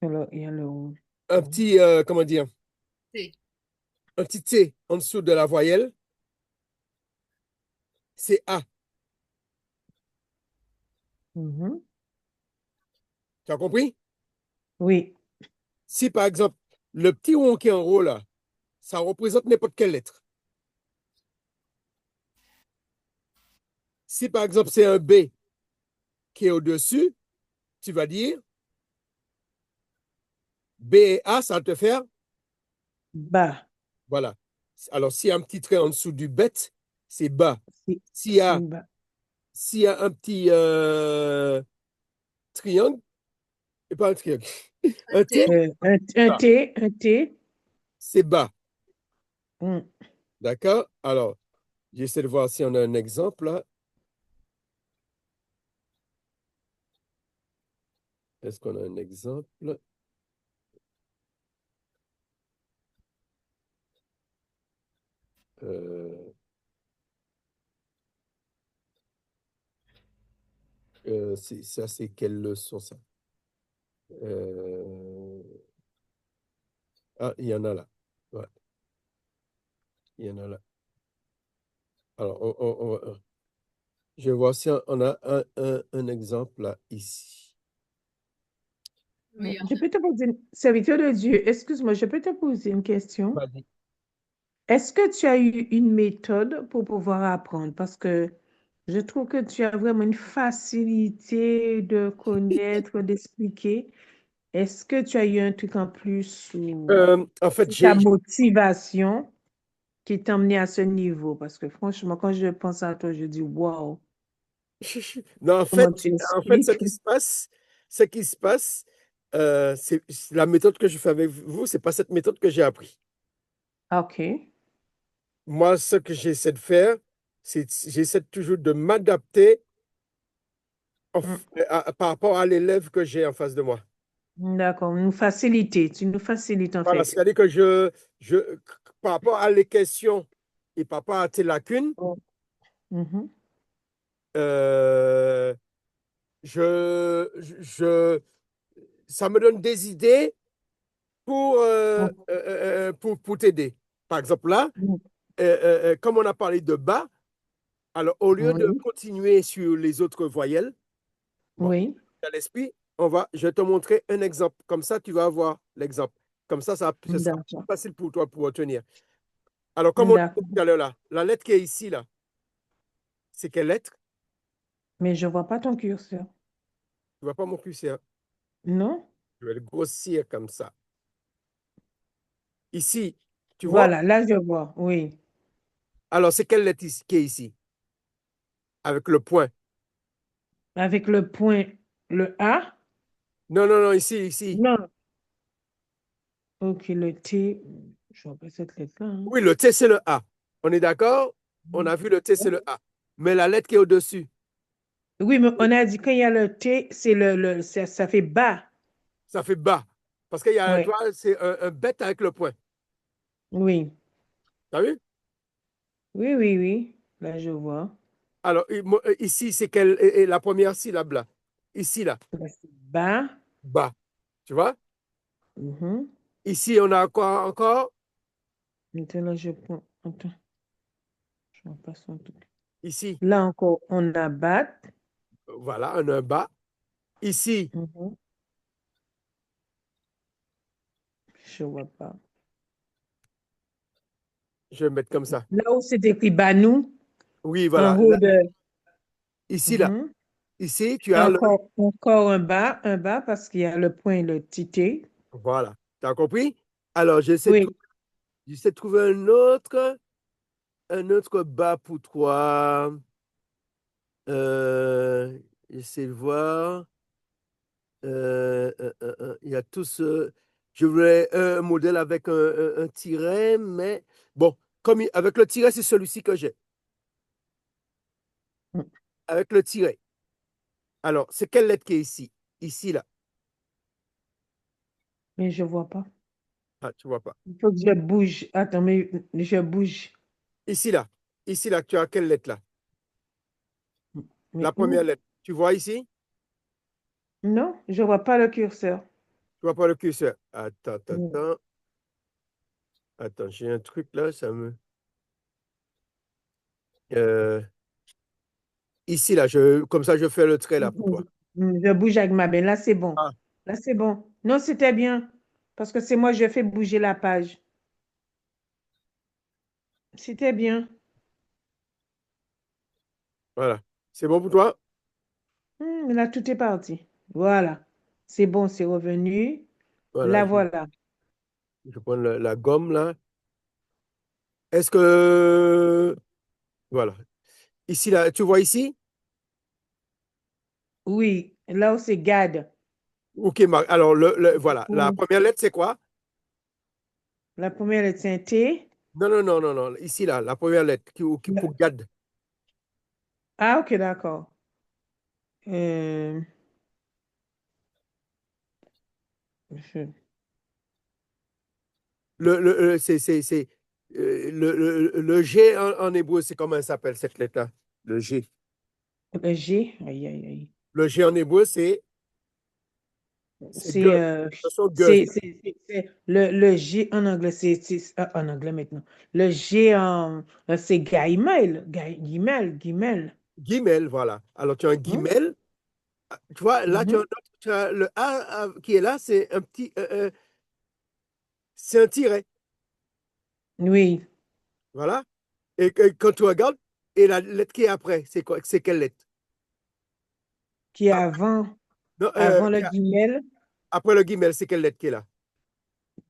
Alors, il y a le... comment dire, T. un petit T en dessous de la voyelle, c'est A. Mhm. Tu as compris? Oui. Si, par exemple, le petit rond qui est en haut là, ça représente n'importe quelle lettre. Si, par exemple, c'est un B qui est au-dessus, tu vas dire B et A, ça va te faire. Bas. Voilà. Alors, s'il y a un petit trait en dessous du bête, c'est bas. C'est S'il y c'est a, bas. s'il y a un petit triangle, et pas un triangle, Un un T, T. Un bas. T, un T. C'est bas. Mm. D'accord? Alors, j'essaie de voir si on a un exemple là. Est-ce qu'on a un exemple? Euh, ça, c'est quelle leçon ça? Euh, Ah, il y en a là. Ouais, il y en a là. Alors, je vais voir si on a un exemple là, ici. Oui, Je peux te poser serviteur de Dieu, excuse-moi, je peux te poser une question? Est-ce que tu as eu une méthode pour pouvoir apprendre? Parce que Je trouve que tu as vraiment une facilité de connaître, d'expliquer. Est-ce que tu as eu un truc en plus ou En fait, c'est ta motivation qui t'a emmené à ce niveau? Parce que franchement, quand je pense à toi, je dis, wow, non, comment tu en fait, expliques? ce qui se passe, c'est la méthode que je fais avec vous, c'est pas cette méthode que j'ai appris. OK. Moi, ce que j'essaie de faire, c'est j'essaie toujours de m'adapter Mm. par rapport à l'élève que j'ai en face de moi. D'accord, nous faciliter, tu nous facilites en Voilà, fait. c'est-à-dire que je, par rapport à les questions et par rapport à tes lacunes, Oh. Mhm. euh, je, ça me donne des idées pour t'aider. Par exemple, là, Mm. comme on a parlé de bas, alors au lieu de Oui, continuer sur les autres voyelles, bon, oui, dans l'esprit, je vais te montrer un exemple. Comme ça, tu vas avoir l'exemple. Comme ça sera plus d'accord, facile pour toi pour retenir. Alors, comme on a dit d'accord. tout à l'heure là, la lettre qui est ici, là, c'est quelle lettre? Mais je vois pas ton curseur. Tu vois pas mon curseur. Non? Je vais le grossir comme ça. Ici, tu vois? Voilà, là je vois, oui. Alors, c'est quelle lettre qui est ici? Avec le point. Avec le point, le A? Non, non, non, ici. Non. Ok, le T, je vois pas cette lettre-là, hein. Oui, le T, c'est le A. On est d'accord? On a vu le T, c'est le A. Mais la lettre qui est au-dessus, Oui, mais on a dit quand il y a le T, c'est ça fait bas. ça fait bas. Parce qu'il y a, Oui, toi, c'est un bête avec le point. oui, T'as vu? oui, oui, oui. Là, je vois. Alors, ici, c'est la première syllabe là. Ici, là, Là, c'est bas. bas. Tu vois? Mhm. Ici, on a quoi encore? Maintenant, je prends. Attends, je vois pas son truc. Ici, Là encore, on a bat. voilà, on a un bas. Ici, Mhm. Je vois pas. je vais mettre comme ça. Là où c'est écrit Banou, Oui, en voilà. haut de. Ici, là. Mhm. Ici, tu Et as le. encore un bas parce qu'il y a le point, le petit T. Voilà. Tu as compris? Alors, Oui, j'essaie de trouver un autre bas pour toi. Euh, J'essaie de voir. Il y a tous. Je voulais un modèle avec un tiret, mais bon, avec le tiret, c'est celui-ci que j'ai. Avec le tiret. Alors, c'est quelle lettre qui est ici? Ici, là. mais je vois pas. Ah, tu vois pas. Il faut que je bouge. Attends, mais je bouge. Ici, là. Ici, là, tu as quelle lettre, là? La Mais première où? lettre. Tu vois ici? Non, je vois pas le curseur. Tu vois pas le curseur. Mm. Attends, j'ai un truc là, euh, ici, là, comme ça, je fais le trait là pour toi. Je bouge avec ma main. Là, c'est bon. Ah, Là, c'est bon. Non, c'était bien. Parce que c'est moi, je fais bouger la page. C'était bien. voilà. C'est bon pour toi? Là, tout est parti. Voilà. C'est bon, c'est revenu. Voilà, Là, voilà. je prends la gomme là. Est-ce que. Voilà. Ici, là, tu vois ici? Oui, là où c'est garde. Ok, alors, voilà. La Ou première lettre, c'est quoi? la première lettre, c'est un T. Non, non, non, non, non. Ici, là, la première lettre pour GAD. Ah, ok, d'accord. Euh, je- Le G en hébreu, c'est comment ça s'appelle cette lettre-là? Le G. le G. Aïe, aïe, aïe. Le G en hébreu, c'est G. C'est Ce sont G. le G en anglais, en anglais maintenant. Le G en c'est Gaimel, Guimel. Guimel, voilà. Alors, tu as un Hein? guimel. Tu vois, là, Mhm. tu as le A qui est là, c'est un petit. C'est un tiret. Oui, Voilà. Et quand tu regardes, Et la lettre qui est après, c'est quoi? C'est quelle lettre? Qui est Ah, non, avant le guimel, après le guimel, c'est quelle lettre qui est là?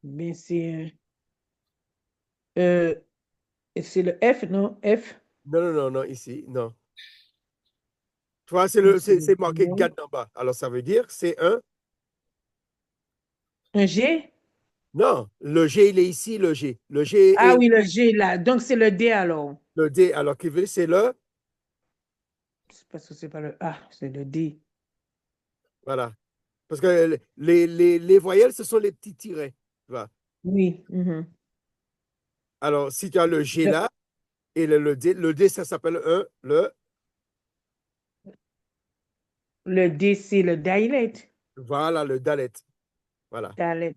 ben euh, c'est le F, non? F. Non, non, non, non, ici, non. Tu vois, Donc, c'est le c'est marqué guimel. GAD en bas. Alors, ça veut dire c'est un. Un G? Non, le G, il est ici, le G. Le G Ah et oui, le G là. Donc, c'est le D alors. le D, alors qui veut, c'est le. C'est parce que c'est pas le A, c'est le D. Voilà. Parce que les voyelles, ce sont les petits tirets. Tu vois. Oui. Mhm. Alors, si tu as le G Le, là et le D, ça s'appelle le. le D, c'est le dialet. Voilà, le Dalet. Voilà. Dialet.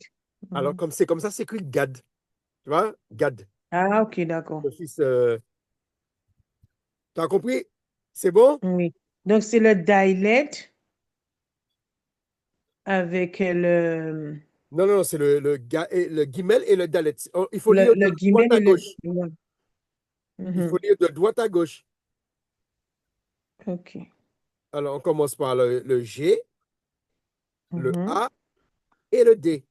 Alors, Mhm. comme c'est comme ça, c'est écrit GAD. Tu vois? GAD. Ah, ok, d'accord. Le fils. Tu as compris? C'est bon? Oui. Donc, c'est le dialet avec Non, non, c'est le guimel et le Dalet. Il faut lire le de droite guimel à et le. gauche. Ouais. Il faut Mhm. lire de droite à gauche. Ok. Alors, on commence par le G, le Mhm. A et le D.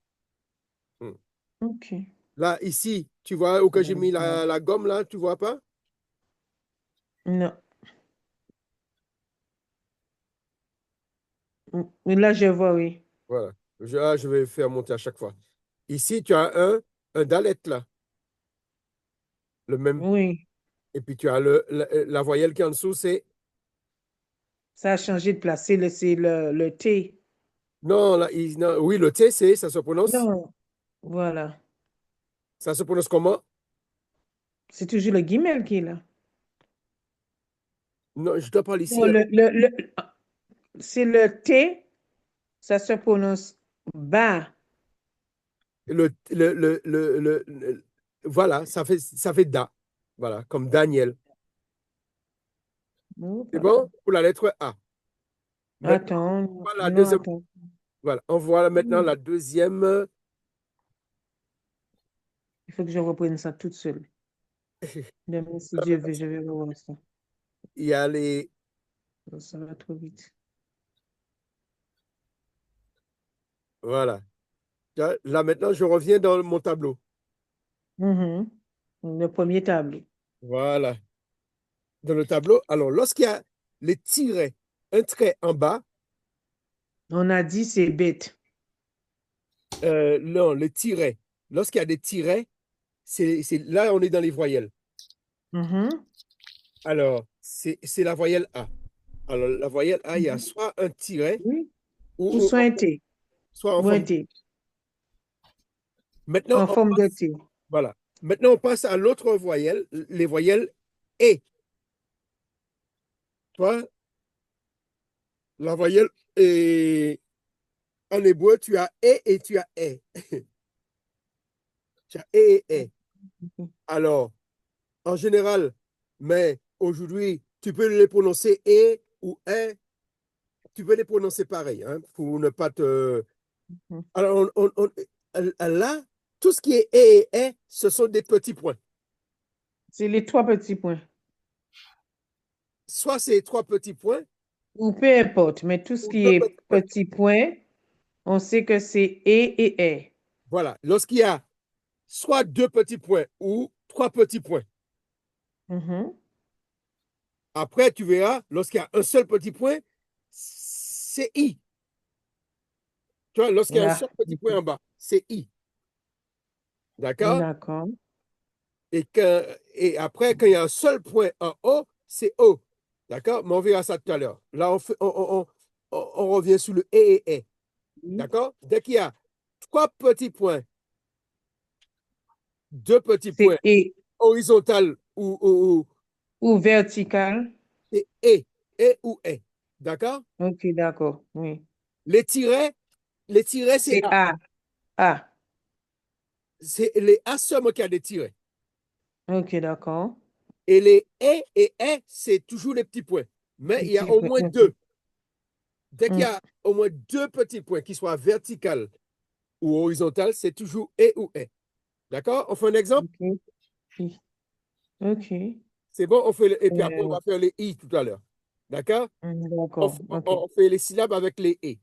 Hmm. Ok. Là, ici, tu vois où que j'ai mis la gomme, là, tu vois pas? Non. Mais là, je vois, oui. Voilà. Je vais faire monter à chaque fois. Ici, tu as un dalet, là, le même. Oui. Et puis, tu as la voyelle qui est en dessous, c'est. Ça a changé de place. C'est le T. Non, là, non, oui, le T, Non. Voilà. ça se prononce comment? C'est toujours le guimel qui est là. Non, je te parle ici, Non, là. c'est le T. Ça se prononce bas. Voilà, ça fait da. Voilà, comme Daniel. Non, C'est pas. bon pour la lettre A. Maintenant, on Attends. voit la Non, deuxième. attends. Voilà, on voit maintenant la deuxième. Il faut que je reprenne ça toute seule. Demain, si Dieu veut, je vais revoir ça. Il y a les. Ça va trop vite. Voilà. Là, maintenant, je reviens dans mon tableau. Mhm. Le premier tableau. Voilà. Dans le tableau, alors, lorsqu'il y a les tirets, un trait en bas, On a dit c'est bête. non, les tirets, lorsqu'il y a des tirets, là, on est dans les voyelles. Mhm. Alors, c'est la voyelle A. Alors, la voyelle A, il y a Mhm. soit un tiret Oui. Ou ou soit un T. soit en Ou un forme. T. Maintenant, En forme de T. voilà. Maintenant, on passe à l'autre voyelle, les voyelles E. Tu vois, la voyelle est en hébreu, tu as E et tu as E. Tu as E et E. Mhm. Alors, en général, mais aujourd'hui, tu peux les prononcer E ou E. Tu peux les prononcer pareil, hein, pour ne pas te. Alors, là, tout ce qui est E et E, ce sont des petits points. C'est les trois petits points. Soit c'est trois petits points Ou peu importe, mais tout ce ou qui deux est petits points. petit point, on sait que c'est et est. Voilà. Lorsqu'il y a soit deux petits points ou trois petits points. Mhm. Après, tu verras, lorsqu'il y a un seul petit point, c'est I. Tu vois, lorsqu'il y a un Là. seul petit point en bas, c'est I. D'accord? D'accord. Et après, quand il y a un seul point en haut, c'est O. D'accord? Mais on verra ça tout à l'heure. Là, on revient sur le et. Oui. D'accord? Dès qu'il y a trois petits points, deux petits points C'est et. horizontaux ou Ou vertical. c'est et ou et. D'accord? Ok, d'accord. Oui. Les tirets, c'est C'est A. A. A. C'est les A seulement qui a des tirets. Ok, d'accord. Et les et c'est toujours les petits points. Mais il y a Petit au point. moins Ok. deux. Dès qu'il y Mm. a au moins deux petits points qui soient verticaux ou horizontaux, c'est toujours et ou est. D'accord? On fait un exemple? Ok. Oui. Ok. C'est bon, et puis après, on va faire les i tout à l'heure. D'accord? D'accord. OK. On fait les syllabes avec les et.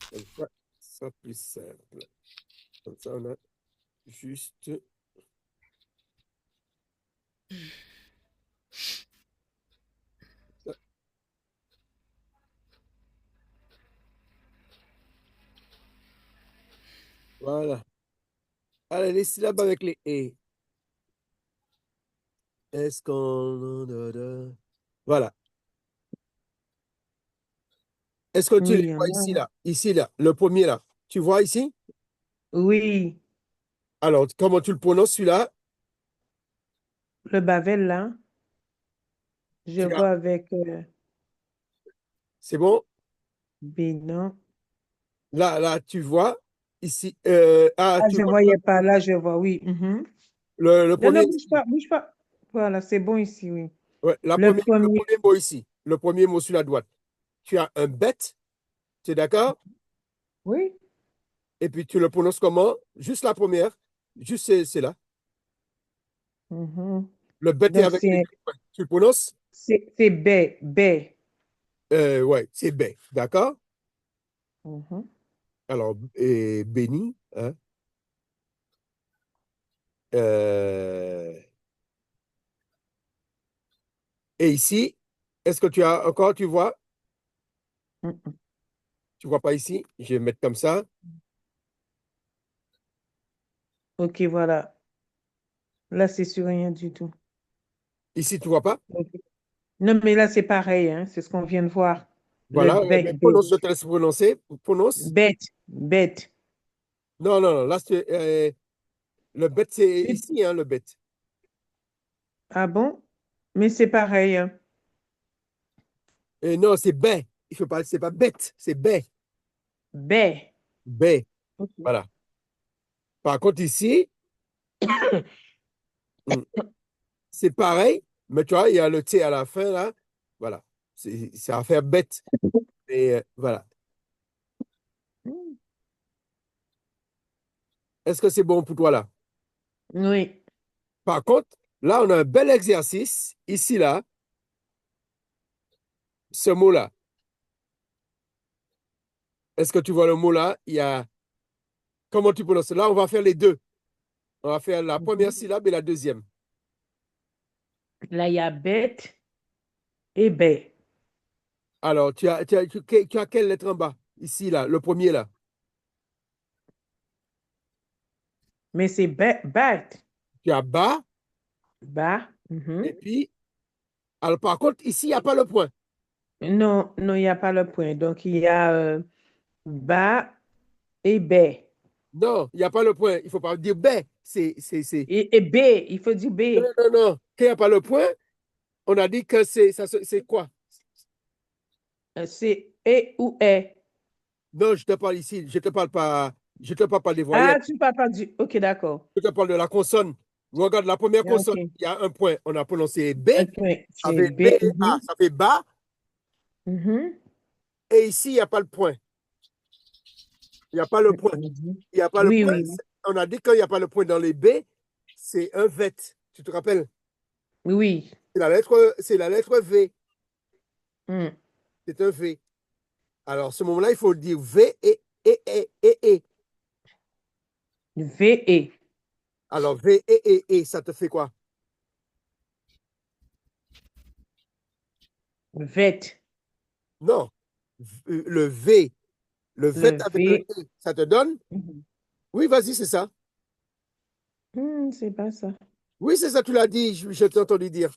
Comme ça, c'est plus simple. Comme ça, on a juste. Ça. Voilà. Allez, les syllabes avec les et. Est-ce qu'on. Voilà. Est-ce que tu les Oui, il y en vois a. ici, là? Ici, là. Le premier, là. Tu vois ici? Oui, Alors, comment tu le prononces, celui-là? le Bavel, là, je Tu as- vois avec C'est bon? Bénin. Là, tu vois. Ici. Ah, Tu je vois voyais pas. Là, je vois, oui. Mhm. le Non, premier non, bouge ici. pas, bouge pas. Voilà, c'est bon ici, oui. Ouais, Le le premier, premier mot ici. Le premier mot sur la droite. Tu as un bête. Tu es d'accord? oui. Et puis, tu le prononces comment? Juste la première. Juste, c'est là. Mhm. Le bête est Donc, avec les deux points. Tu le prononces? c'est baie, baie. Ouais, c'est bé. D'accord? Mhm. Alors, et béni. Hein? Euh, et ici, est-ce que tu as encore, tu vois? Mhm. Tu vois pas ici? Je vais mettre comme ça. OK, voilà. Là, c'est sur rien du tout. Ici, tu vois pas? OK. Non, mais là, c'est pareil, hein. C'est ce qu'on vient de voir. Le Voilà. bec, Mais prononce, je bête. te laisse prononcer. Prononce. Bête, bête. Non, non, non. Là, le bête, c'est C'est- ici, hein, le bête. Ah bon? Mais c'est pareil, hein. Et non, c'est bé. Il faut pas, c'est pas bête, c'est bé. Baie. Bé. OK. Voilà. Par contre, ici, hmm, c'est pareil, mais tu vois, il y a le T à la fin, là. Voilà. Ça va faire bête. Et voilà. Est-ce que c'est bon pour toi, là? Oui. Par contre, là, on a un bel exercice. Ici, là, ce mot-là. Est-ce que tu vois le mot là? Il y a. Comment tu prononces? Là, on va faire les deux. On va faire la première Mhm. syllabe et la deuxième. Là, il y a bête et baie. Alors, tu as quelle lettre en bas? Ici, là, le premier, là. Mais c'est bête. Tu as bas, Bas. et Mhm. puis, alors, par contre, ici, il n'y a pas le point. Non, non, il n'y a pas le point. Donc, il y a bas et baie. Non, il n'y a pas le point. Il ne faut pas dire B. Et baie, il faut dire Non, baie. non, non. Quand il n'y a pas le point, on a dit que c'est quoi? C'est et ou est. Non, je te parle ici. Je ne te parle pas. Je te parle pas des Ah, voyelles. tu parles pas du. OK, d'accord. Je te parle de la consonne. Regarde la première consonne. OK. Il y a un point. On a prononcé B. Un point. Ça C'est fait B. B-A. Ça fait bas. Mhm. Et ici, il n'y a pas le point. Il n'y a pas le point. Mhm. Il n'y a pas le Oui, point. oui. On a dit qu'il n'y a pas le point dans les B, c'est un vet. Tu te rappelles? Oui. C'est la lettre V. Mm. C'est un V. Alors, à ce moment-là, il faut dire V et. V-E. Alors, V et, ça te fait quoi? Vet. Non. Le V. Le vet Le avec le V. E, ça te donne? Mhm. Oui, vas-y, c'est ça. C'est pas ça. Oui, c'est ça, tu l'as dit, je t'ai entendu dire.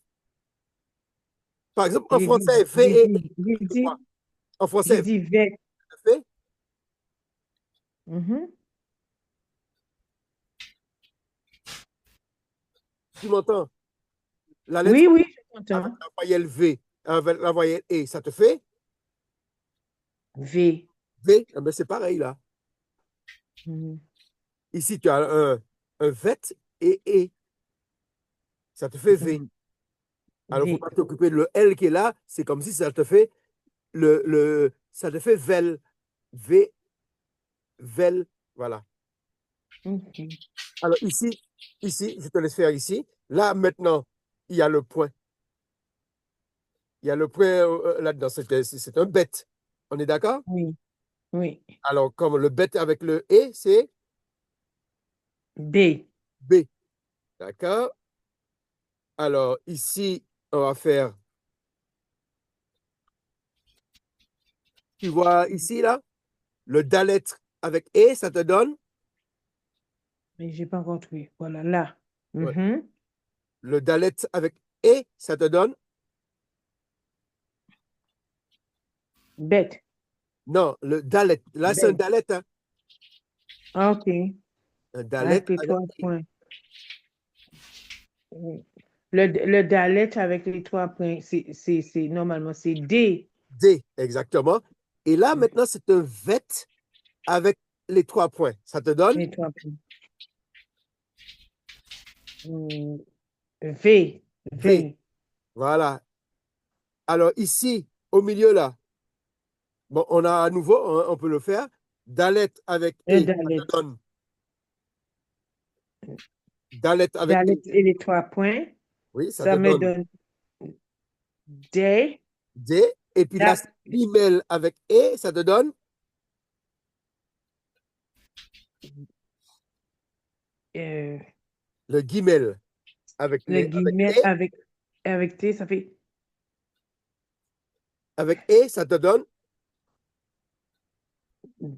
Par exemple, en J'ai dit, français, V j'ai et E, dit, j'ai ça te fait quoi? dit, En j'ai français, V, dit vet. ça te fait? Mhm. Tu m'entends? La lettre Oui, oui, je avec t'entends. la voyelle V, avec la voyelle E, ça te fait? V. V, eh ben, c'est pareil là. Mhm. Ici, tu as un vet et. Ça te fait V. Mhm. Alors, il ne faut V. pas t'occuper de le L qui est là. C'est comme si ça te fait ça te fait vel. V, vel. Voilà. Ok. Alors ici, je te laisse faire ici. Là, maintenant, il y a le point. Il y a le point là-dedans. C'est un bête. On est d'accord? Oui, oui. Alors, comme le bête avec le et, c'est B. B. D'accord? Alors, ici, on va faire. Tu vois ici, là, le dalet avec et, ça te donne Mais j'ai pas encore trouvé. Voilà, là. ouais, Mhm. le dalet avec et, ça te donne Bête. non, le dalet. Là, c'est un Bête. dalet. Hein. Ah, OK. Un dalet Avec les avec 3 points. Oui. Le dalet avec les 3 points, normalement, c'est D. D, exactement. Et là, Mhm. maintenant, c'est un vet avec les 3 points. Ça te donne Les 3 points. V. V. V. Voilà. Alors ici, au milieu là, bon, on a à nouveau, on peut le faire. Dalet avec Un E, ça te dalet. donne. Dalet avec E, Dalet et les 3 points, oui, ça te ça me donne donne D. D. Et puis là, Da- email avec E, ça te donne euh, le guimel le avec guillemet E. avec T, ça fait Avec E, ça te donne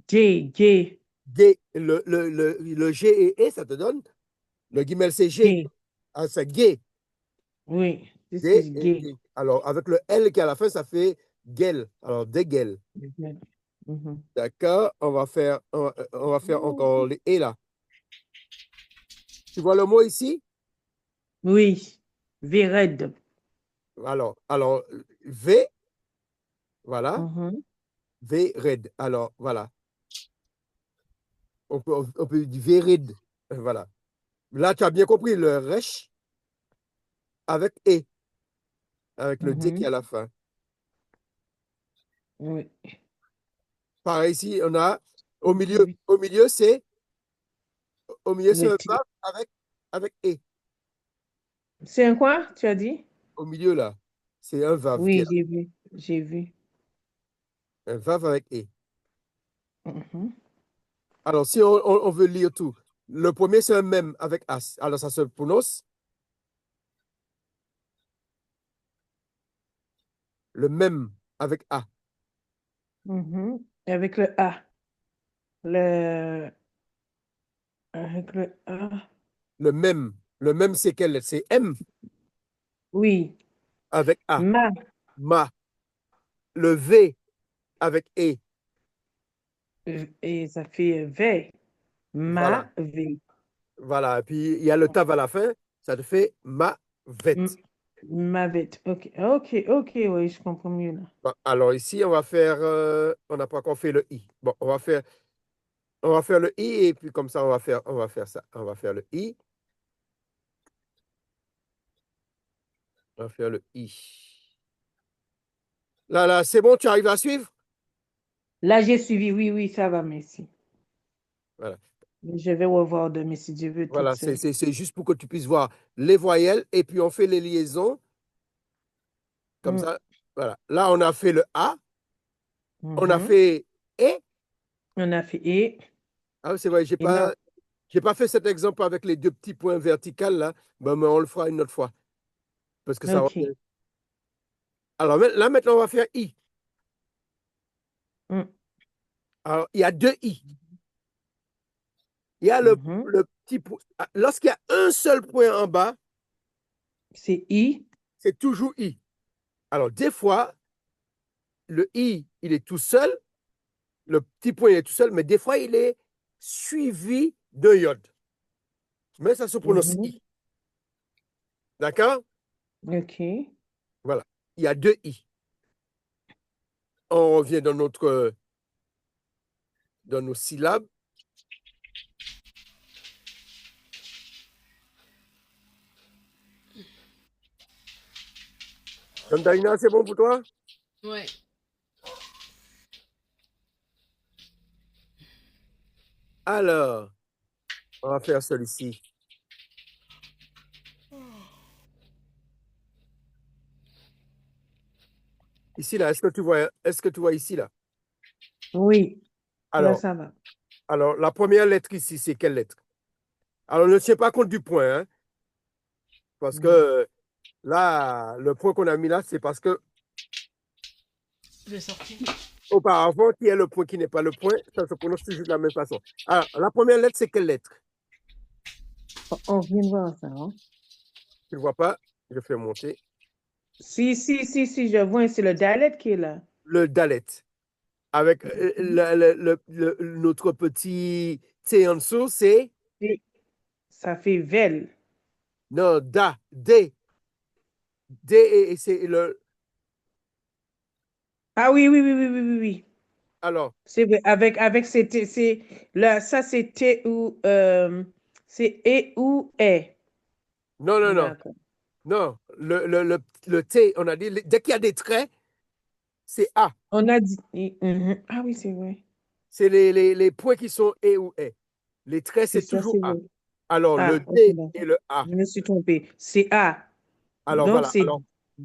G. G. G. Le G et E, ça te donne le guimel, c'est G. G. Ah, c'est G. Oui, this D is et gay. G. Alors, avec le L qui est à la fin, ça fait gel. Alors, dégel. Mhm. D'accord? On va faire encore les et là. Tu vois le mot ici? Oui, Véred. Alors V, voilà. Mhm. V, red. Alors, voilà. On peut dire V, red. Voilà. Là, tu as bien compris le resh avec E, avec le D qui est Mhm. à la fin. Oui. Pareil ici, on a au milieu. Oui. Au milieu, c'est Le un T. verbe avec E. C'est un quoi, tu as dit? Au milieu, là, c'est un verbe qui est Oui, là. j'ai vu. J'ai vu. Un verbe avec E. Mhm. Alors, si on veut lire tout, le premier, c'est un même avec as. Alors, ça se prononce le même avec A. Mhm. Avec le A. Le... Avec le A. Le même. Le même, c'est quelle lettre? C'est M Oui. avec A. Ma. Ma. Le V avec E. Et ça fait V. Voilà. Ma V. Voilà. Et puis, il y a le tav à la fin. Ça te fait ma M- vette. Ma vête. OK. OK. OK. Oui, je comprends mieux là. Bon, alors ici, on va faire. On n'a pas encore fait le I. Bon, on va faire le I et puis comme ça, on va faire ça. On va faire le I. On va faire le I. Là, c'est bon, tu arrives à suivre? Là, j'ai suivi. Oui, oui, ça va, merci. Voilà. Je vais revoir demain si Dieu veut toute Voilà, c'est seule. c'est- c'est juste pour que tu puisses voir les voyelles et puis on fait les liaisons. Comme Mm. ça, voilà. Là, on a fait le A, on a Mhm. fait E. On a fait et. Ah, c'est vrai, Et là, j'ai pas fait cet exemple avec les deux petits points verticaux là. Ben, mais on le fera une autre fois parce que ça va. OK. Alors là, maintenant, on va faire I. Mm. Alors, il y a deux I. Il y a le, Mhm. le petit point. Lorsqu'il y a un seul point en bas, C'est I. c'est toujours I. Alors, des fois, le I, il est tout seul, le petit point, il est tout seul, mais des fois, il est suivi d'un iode. Mais ça se prononce Mhm. I. D'accord? OK. Voilà. Il y a deux I. On revient dans nos syllabes. Dandaina, c'est bon pour toi? Ouais. Alors, On va faire celui-ci. Ici, là, est-ce que tu vois ici, là? Oui, là, Alors, ça va. alors, la première lettre ici, c'est quelle lettre? Alors, ne tiens pas compte du point, hein, parce que là, le point qu'on a mis là, c'est parce que Je vais sortir. auparavant, qui est le point qui n'est pas le point, ça se prononce toujours de la même façon. Alors, la première lettre, c'est quelle lettre? On vient de voir ça, hein? Tu ne vois pas? Je fais monter. Si, je vois, c'est le dialecte qui est là. Le dalet. Avec notre petit T en dessous, c'est Et ça fait vel. non, da, D. D, et c'est le. Ah oui, oui, oui, oui, oui, oui, oui. Alors, C'est vrai, avec là, ça c'est T ou, c'est E ou E. non, non, non. D'accord. Non, le T, on a dit, dès qu'il y a des traits, c'est A. On a dit, ah oui, c'est vrai. C'est les points qui sont E ou E. Les traits, C'est c'est ça, toujours c'est A. vrai. Alors, le Ah, ok, D et d'accord. le A. Je me suis trompée. C'est A. Alors, Donc, voilà. c'est Alors,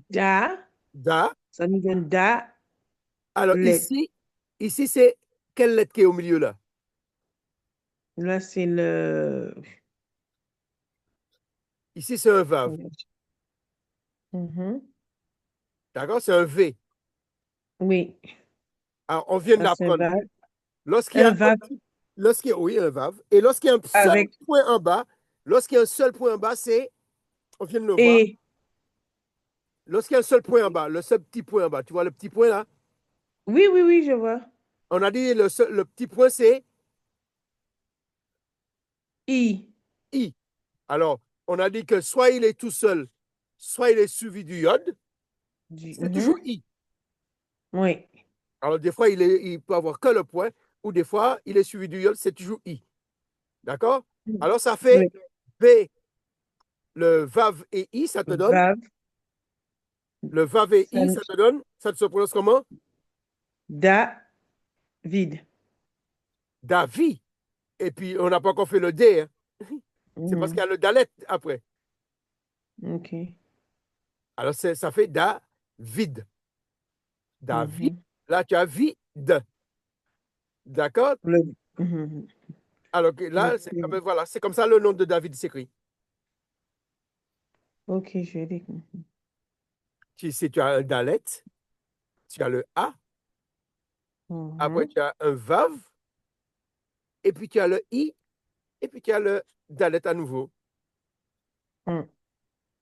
da. da. Ça nous donne da, Alors, let. ici, c'est quelle lettre qui est au milieu là? Là, c'est le. Ici, c'est un vav. Mhm. D'accord? C'est un V. Oui, Alors, on vient de là, c'est un l'apprendre. va. Lorsqu'il y Un a va oui, un vav. Et lorsqu'il y a un seul avec point en bas, lorsqu'il y a un seul point en bas, c'est, on vient de le voir, et. lorsqu'il y a un seul point en bas, le seul petit point en bas, tu vois le petit point là? Oui, oui, oui, je vois. On a dit le petit point, c'est I. I. Alors, on a dit que soit il est tout seul, soit il est suivi du yod, c'est toujours Mhm. I. Oui. Alors, des fois, il peut avoir que le point, ou des fois, il est suivi du yod, c'est toujours I. D'accord? Alors, ça fait Oui. B, le vav et I, ça te donne. Va. Le vav et Ça I, nous- ça te donne. Ça se prononce comment? Da. Vide. David. Et puis, on n'a pas encore fait le D, hein. C'est parce qu'il y Mhm. a le dalet après. OK. Alors, ça fait David. David. Mhm. Là, tu as vide. D'accord? Mhm. Alors que là, OK. voilà, c'est comme ça le nom de David s'écrit. OK, je l'ai. Si tu as un dalet, tu as le A. Après, Mhm. tu as un vav. Et puis, tu as le I. Et puis, tu as le dalet à nouveau. Mhm.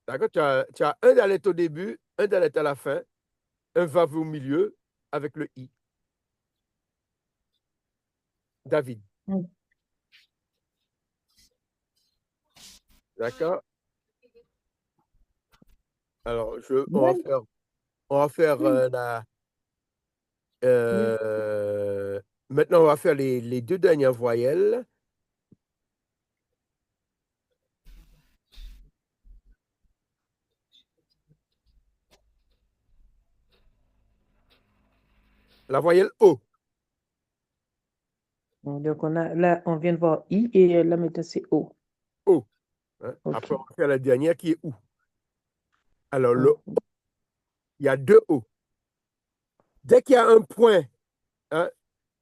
D'accord? Tu as un dalet au début, un dalet à la fin, un vav au milieu avec le I. David. Mhm. D'accord? Alors, Ouais. on va faire Mhm. Oui. maintenant, on va faire les deux dernières voyelles. La voyelle O. Donc, là, on vient de voir I et là, maintenant, c'est O. O. Hein. Après, on OK. va faire la dernière qui est OU. Alors, Mhm. il y a deux O. Dès qu'il y a un point, hein,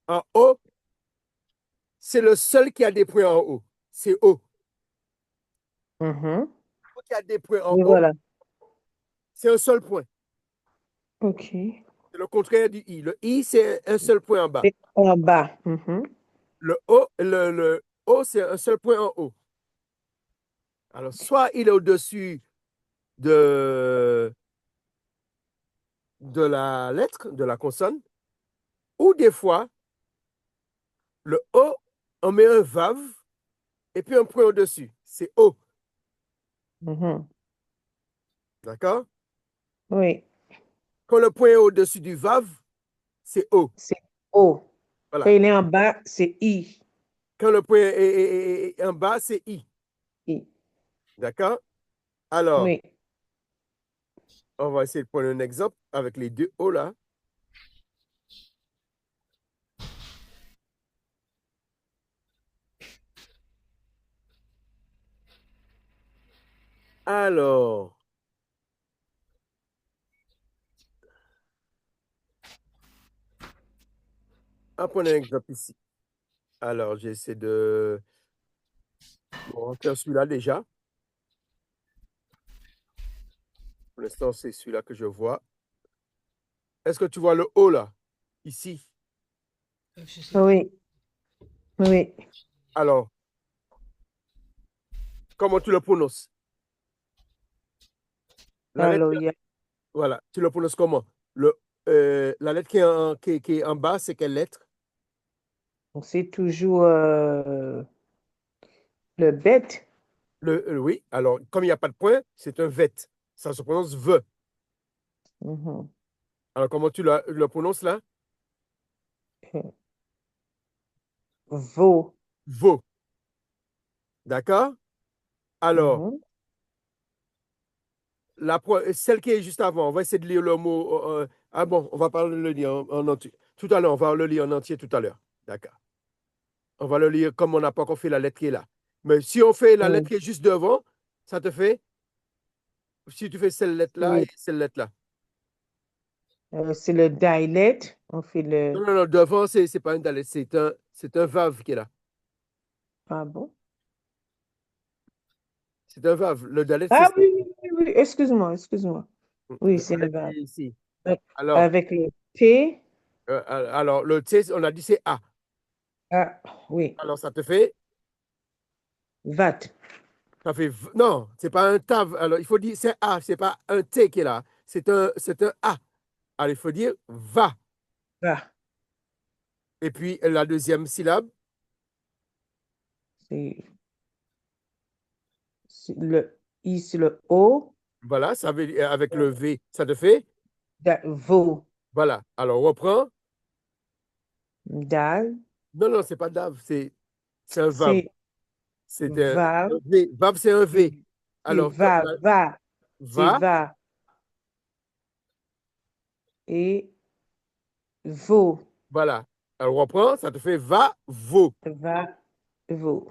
en O, c'est le seul qui a des points en haut. C'est O. Mhm. Quand il y a des points en Et haut, voilà. c'est un seul point. OK. C'est le contraire du I. Le I, c'est un seul point en bas. Et en bas. Mhm. Le O, c'est un seul point en haut. Alors, soit il est au-dessus de, de la lettre, de la consonne, ou des fois, le O, on met un vav et puis un point au-dessus. C'est O. Mhm. D'accord? Oui, Quand le point est au-dessus du vav, c'est O. c'est O. Quand Voilà. il est en bas, c'est I. Quand le point est en bas, c'est I. I. D'accord? Alors, Oui. on va essayer de prendre un exemple avec les deux O là. Alors, on prend un exemple ici. Alors, j'essaie de... Bon, on va faire celui-là déjà. Pour l'instant, c'est celui-là que je vois. Est-ce que tu vois le O là? Ici. Je sais pas. Oui, oui. Alors, comment tu le prononces? La lettre, Alors, il y a, voilà, tu le prononces comment? La lettre qui est en bas, c'est quelle lettre? c'est toujours le bête. Oui, alors, comme il n'y a pas de point, c'est un vet. Ça se prononce V. Mhm. Alors, comment tu le prononces là? Veau. Vo. D'accord? Alors, Mhm. celle qui est juste avant, on va essayer de lire le mot. Ah bon, on va pas le lire en entier. Tout à l'heure, on va le lire en entier tout à l'heure. D'accord. On va le lire comme on n'a pas encore fait la lettre qui est là. Mais si on fait la lettre Oui, qui est juste devant, ça te fait, si tu fais celle lettre-là et oui. celle lettre-là. C'est le dialecte. On fait Non, le... non, non, devant, c'est pas une lettre, c'est un vave qui est là. Ah bon? C'est un vave. Le dalet, c'est Ah ça. oui, oui, oui, oui. Excuse-moi, excuse-moi. Oui, Le c'est dalet, un verbe. c'est ici. Avec Alors, avec le T. le T, on a dit c'est A. Ah, oui. Alors, ça te fait, Vat. non, c'est pas un tav. Alors, il faut dire c'est A, c'est pas un T qui est là. C'est un A. Alors, il faut dire va. Va. Et puis, la deuxième syllabe, C'est le I, c'est le O. voilà, ça veut dire, avec le V, ça te fait, Veau. voilà. Alors, on reprend. Dal. Non, non, c'est pas dav, c'est un vav. C'est C'est va. un V. Vav, c'est un V. C'est Alors, va, va. C'est va, va. Et veau. voilà. Alors, on reprend, ça te fait va, vo. Va, veau.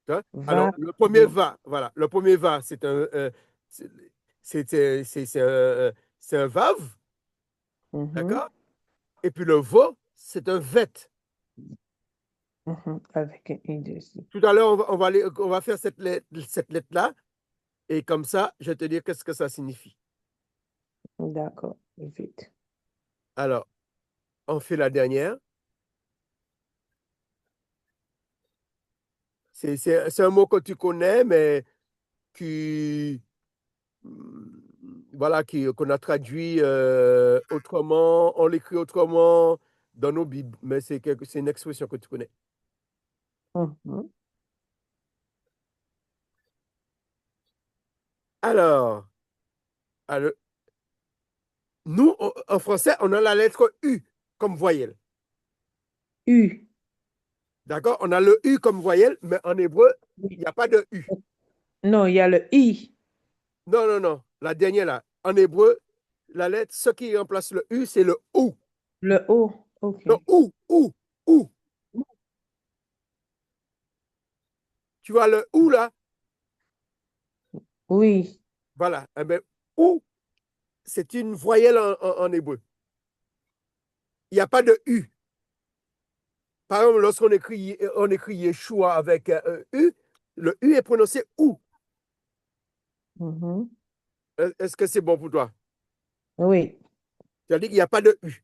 Hein? Alors, Va, le premier veau. va, voilà. Le premier va, c'est c'est un vav, Mhm, d'accord? Et puis le vo, c'est un vet. mhm. Avec un I dessus. Tout à l'heure, on va faire cette lettre-là, et comme ça, je vais te dire qu'est-ce que ça signifie. D'accord. Vite. Alors, on fait la dernière. C'est un mot que tu connais, mais qui, voilà, qu'on a traduit autrement, on l'écrit autrement dans nos Bibles, mais c'est une expression que tu connais. Mhm. Alors, alors, nous, en français, on a la lettre U comme voyelle. U. D'accord? On a le U comme voyelle, mais en hébreu, il Oui. n'y a pas de U. Non, il y a le I. Non, non, non. La dernière là. En hébreu, ce qui remplace le U, c'est le OU. Le O. OK. Non, OU, OU, OU. Tu vois le OU là? Oui. Voilà. Eh bien, OU, c'est une voyelle en hébreu. Il n'y a pas de U. Par exemple, lorsqu'on écrit Yeshua avec un U, le U est prononcé OU. Mhm. Est-ce que c'est bon pour toi? Oui. C'est-à-dire qu'il n'y a pas de U.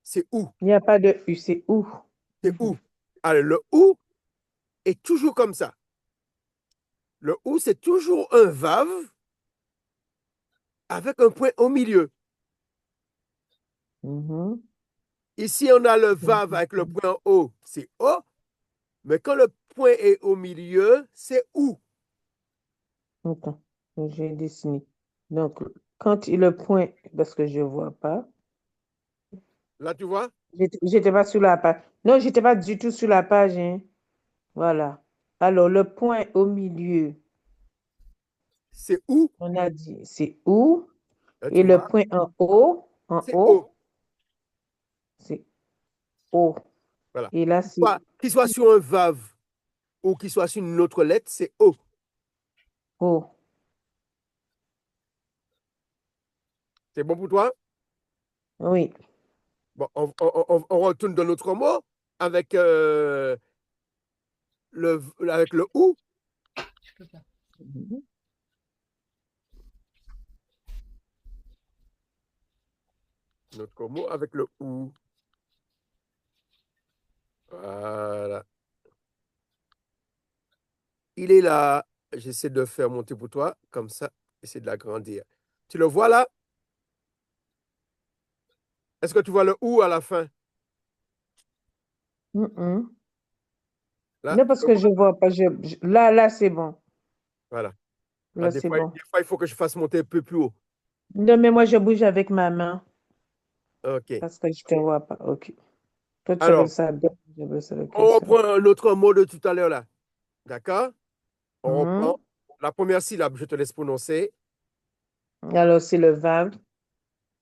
C'est OU. Il n'y a pas de U, c'est OU. C'est Mhm. OU. Alors, le OU est toujours comme ça. Le OU, c'est toujours un VAV avec un point au milieu. Mhm. Ici, on a le VAV avec le Mhm. point O, c'est O, mais quand le point est au milieu, c'est OU. Attends, j'ai dessiné. Donc, quand il le point, parce que je ne vois pas, Là, tu vois, j'étais pas sur la page. Non, j'étais pas du tout sur la page, hein. Voilà. Alors, le point au milieu, c'est OU. on a dit, c'est où? Là, Et tu le vois, point en c'est O. haut, c'est O. Voilà. Et là, c'est Qu'il soit sur un VAV ou qu'il soit sur une autre lettre, c'est O. O. C'est bon pour toi? Oui. Bon, on retourne dans notre mot avec, avec le ou. Je peux pas. Mhm. Notre mot avec le ou. Voilà. Il est là. J'essaie de faire monter pour toi, comme ça, essaie de l'agrandir. Tu le vois là? Est-ce que tu vois le ou à la fin? Mhm. Là, Non, parce que je vois pas. Là, c'est bon. voilà. Ah, Là, c'est des bon. fois, il faut que je fasse monter un peu plus haut. Non, mais moi, je bouge avec ma main OK. parce que je te vois pas. OK. Toi, tu appelles Alors, ça bien. J'appelle ça lequel on ça. reprend un autre mot de tout à l'heure là. D'accord? On reprend Mhm. la première syllabe, je te laisse prononcer. Alors, c'est le vav.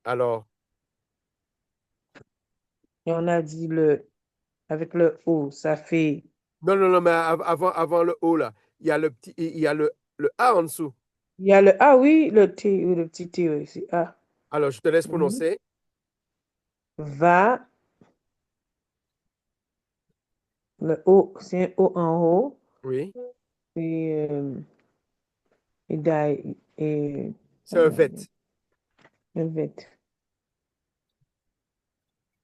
Alors, Et on a dit avec le O, ça fait. non, non, non, mais avant le O là, il y a le petit, il y a le A en dessous. Il y a le A, oui, le T, oui, le petit T, oui, c'est A. Alors, je te laisse Mhm. prononcer. Va, le O, c'est un O en haut. Oui. Et, et, da- et, C'est un vet. le vet.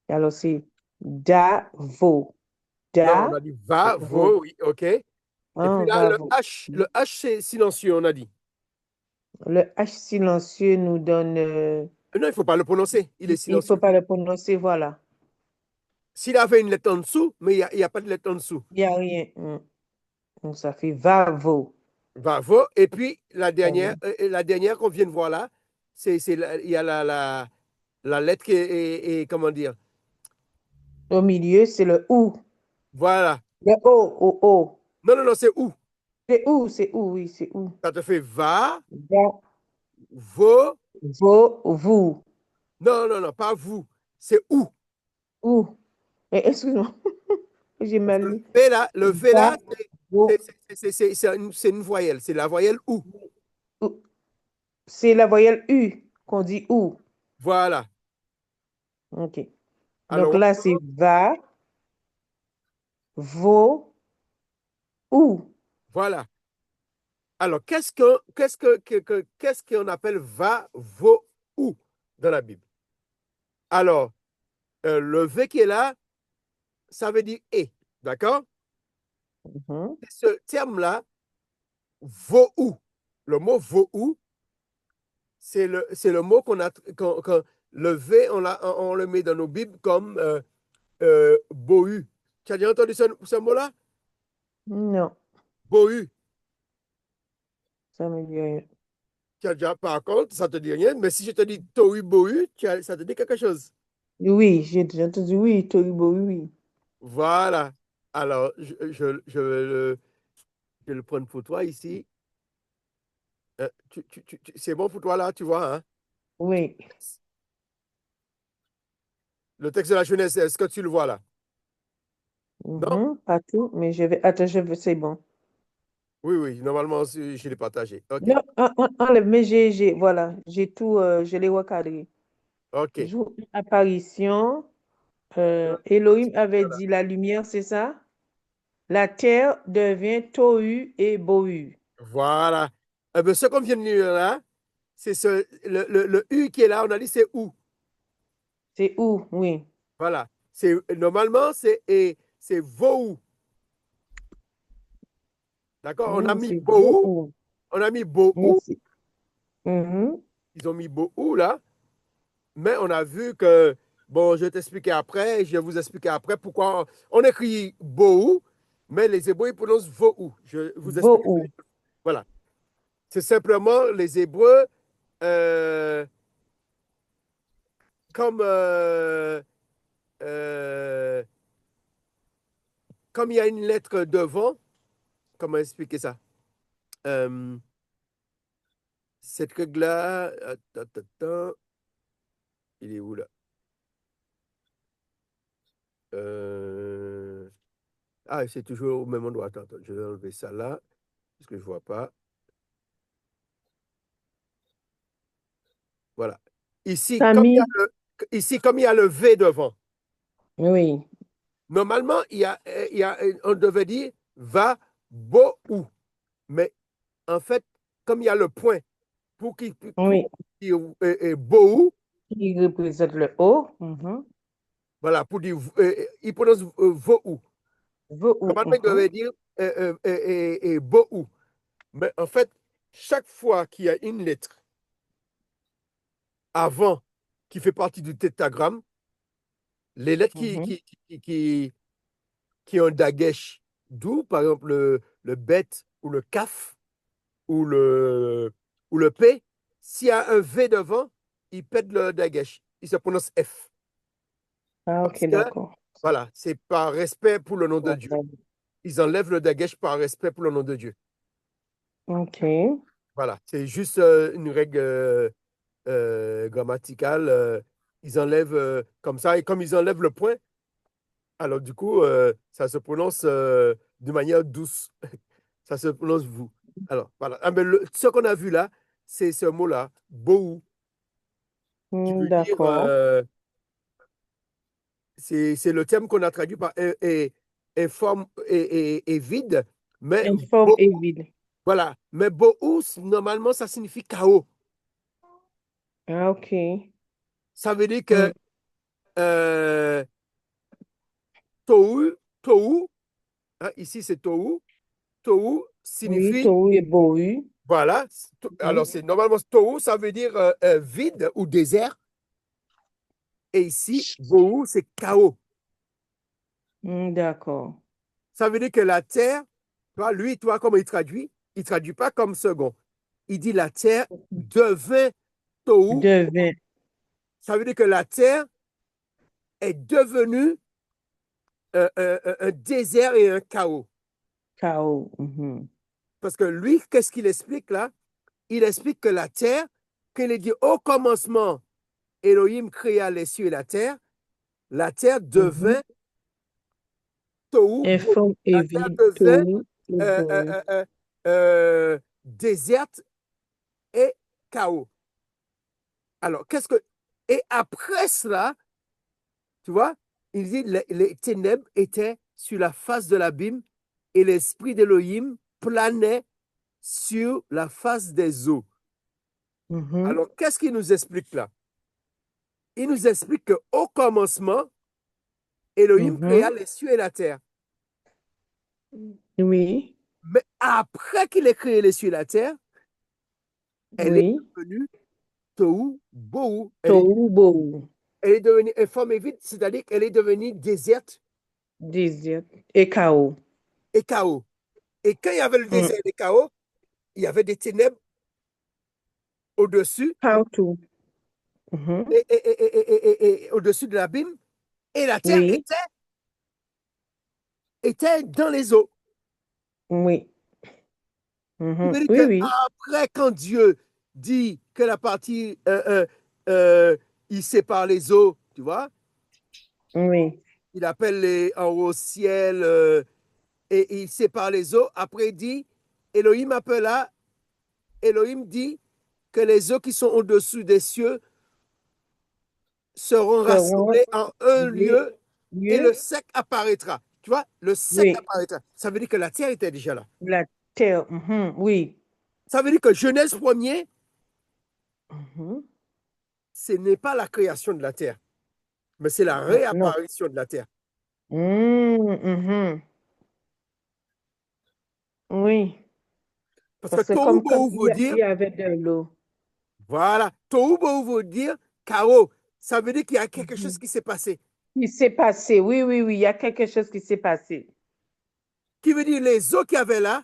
Alors, c'est Davo. Non, on a dit va, Davo. vo, oui, OK. Et puis Hein, là, Vavo. Le H, c'est silencieux, on a dit. Le H silencieux nous donne. Non, il ne faut pas le prononcer. Il est Il ne faut silencieux. pas le prononcer, voilà. S'il avait une lettre en dessous, mais il y a pas de lettre en dessous. Il n'y a rien. Donc, ça fait Vavo. Va, vo. Et puis, Vavo. la dernière qu'on vient de voir là, il y a la lettre qui comment dire? Au milieu, c'est le OU. Voilà. Le O. Non, non, non, c'est où. C'est OU, oui, c'est OU. Ça te fait va, Va, vo. vous. Non, non, non, pas vous. C'est où. OU. Excuse-moi, j'ai mal lu. Le V Va, là, vo, c'est une voyelle. C'est la voyelle ou. ou. C'est la voyelle U qu'on dit OU. Voilà. OK. Donc Alors, là, c'est va, vo, OU. voilà. Alors, qu'est-ce qu'on appelle va, vo, ou dans la Bible? Alors, le V qui est là, ça veut dire et. D'accord? Mhm. Ce terme-là, vaut ou. Le mot vaut ou, c'est le mot le V, on le met dans nos Bibles comme bohu. Tu as déjà entendu ce mot-là? Non, Bohu. ça me dit rien. Tu as déjà, par contre, ça te dit rien, mais si je te dis tohu bohu, ça te dit quelque chose. Oui, j'ai entendu oui, Toribo, oui, oui. Voilà. Alors, je vais le prendre pour toi ici. C'est bon pour toi là, tu vois, hein? Oui. Le texte de la Genèse, est-ce que tu le vois là? Non? Mhm. Pas tout, mais je vais. Attends, c'est bon. Oui, oui, normalement, je l'ai partagé. OK. Non, enlève, mais voilà, j'ai tout, je l'ai recadré. OK. Jour, apparition, Elohim avait dit la lumière, c'est ça? La terre devient tohu et bohu. Voilà. Eh bien, ce qu'on vient de lire là, c'est le U qui est là, on a dit c'est où. C'est où? Oui. Voilà. Normalement, c'est Vohu. D'accord? On a mis C'est Bohu. bohu. On a mis Bohu. Merci. Mhm. Ils ont mis Bohu là. Mais on a vu que, bon, je vais t'expliquer après, je vais vous expliquer après pourquoi on écrit Bohu, mais les Hébreux, ils prononcent Vohu. Je vous explique. Bohu. Voilà. C'est simplement les Hébreux, euh, comme, euh, comme il y a une lettre devant, comment expliquer ça? Euh, cette règle-là, attends, attends, attends, il est où là? Euh, Ah, c'est toujours au même endroit. Attends, attends, je vais enlever ça là, parce que je ne vois pas. Voilà. Ici, Samy, comme il y a le V devant, oui, normalement, on devait dire va, beau ou. Mais en fait, comme il y a le point pour oui, dire beau, qui représente le O. Mhm. voilà, pour dire, il prononce veau. V ou. Normalement, il Mhm. devait dire beau. Mais en fait, chaque fois qu'il y a une lettre avant qui fait partie du tétragramme, les lettres Mhm. qui ont un dagesh doux, par exemple le bet ou le kaf ou le p, s'il y a un V devant, il pète le dagesh. Il se prononce F. Ah, Parce ok, que, d'accord. voilà, c'est par respect pour le nom de Dieu. Ils enlèvent le dagesh par respect pour le nom de Dieu. Ok. Voilà, c'est juste une règle grammaticale. Ils enlèvent comme ça, et comme ils enlèvent le point, alors du coup, ça se prononce de manière douce. Ça se prononce vous. Alors, voilà. Ah, mais ce qu'on a vu là, c'est ce mot-là, bohu, qui veut dire, D'accord. c'est le terme qu'on a traduit par informe et vide, mais Informe et vide. voilà. Mais bohu, normalement, ça signifie chaos. Ah, ok. Ça veut dire Hmm. que euh, tohu, hein, ici c'est tohu, tohu Oui, signifie, Tohu et Bohu. voilà. Alors, Mhm. c'est normalement tohu, ça veut dire vide ou désert. Et ici, bohu, c'est chaos. D'accord. Ça veut dire que la terre, toi, lui, toi, comment il traduit? Il ne traduit pas comme second. Il dit la terre devint tohu. Devin, Ça veut dire que la terre est devenue un désert et un chaos. chaos. Mhm. Parce que lui, qu'est-ce qu'il explique là? Il explique que la terre, qu'il est dit au commencement, Elohim créa les cieux et la terre Mhm. devint tohu bohu. Informe et La terre vide. devint Tohu et euh, euh, Bohu. euh, déserte et chaos. Alors, qu'est-ce que. Et après cela, tu vois, il dit les ténèbres étaient sur la face de l'abîme et l'esprit d'Élohim planait sur la face des eaux. Mhm. Alors, qu'est-ce qu'il nous explique là? Il nous explique qu'au commencement, Elohim créa Mhm. les cieux et la terre. Oui, Mais après qu'il ait créé les cieux et la terre, elle est oui. devenue Tohu Bohu. Tohu Bohu. Elle est devenue informe et vide, c'est-à-dire qu'elle est devenue déserte Désir et chaos. et chaos. Et quand il y avait le Mm. désert et le chaos, il y avait des ténèbres au-dessus Partout. Mhm. et au-dessus de l'abîme, et la terre Oui, était dans les eaux. oui. Il Mhm. veut dire Oui, oui. qu'après, quand Dieu dit que la partie, il sépare les eaux, tu vois, Oui. il appelle les en haut ciel et il sépare les eaux. Après, il dit, Elohim appela, Elohim dit que les eaux qui sont au-dessus des cieux seront Seront rassemblées en un lieu, lieu et le lieu. sec apparaîtra. Tu vois, le sec Oui. apparaîtra. Ça veut dire que la terre était déjà là. La terre. Mhm. Oui. Ça veut dire que Genèse premier, Mhm. ce n'est pas la création de la terre, mais c'est la Non. réapparition de la terre. Mhm. Oui. Parce que Parce que Tohu comme quand Bohu veut il dire, y avait de l'eau. voilà, Tohu Bohu veut dire chaos. Ça veut dire qu'il y a quelque chose Mhm. qui s'est passé. Il s'est passé. Oui, oui, oui. Il y a quelque chose qui s'est passé. Qui veut dire les eaux qu'il y avait là,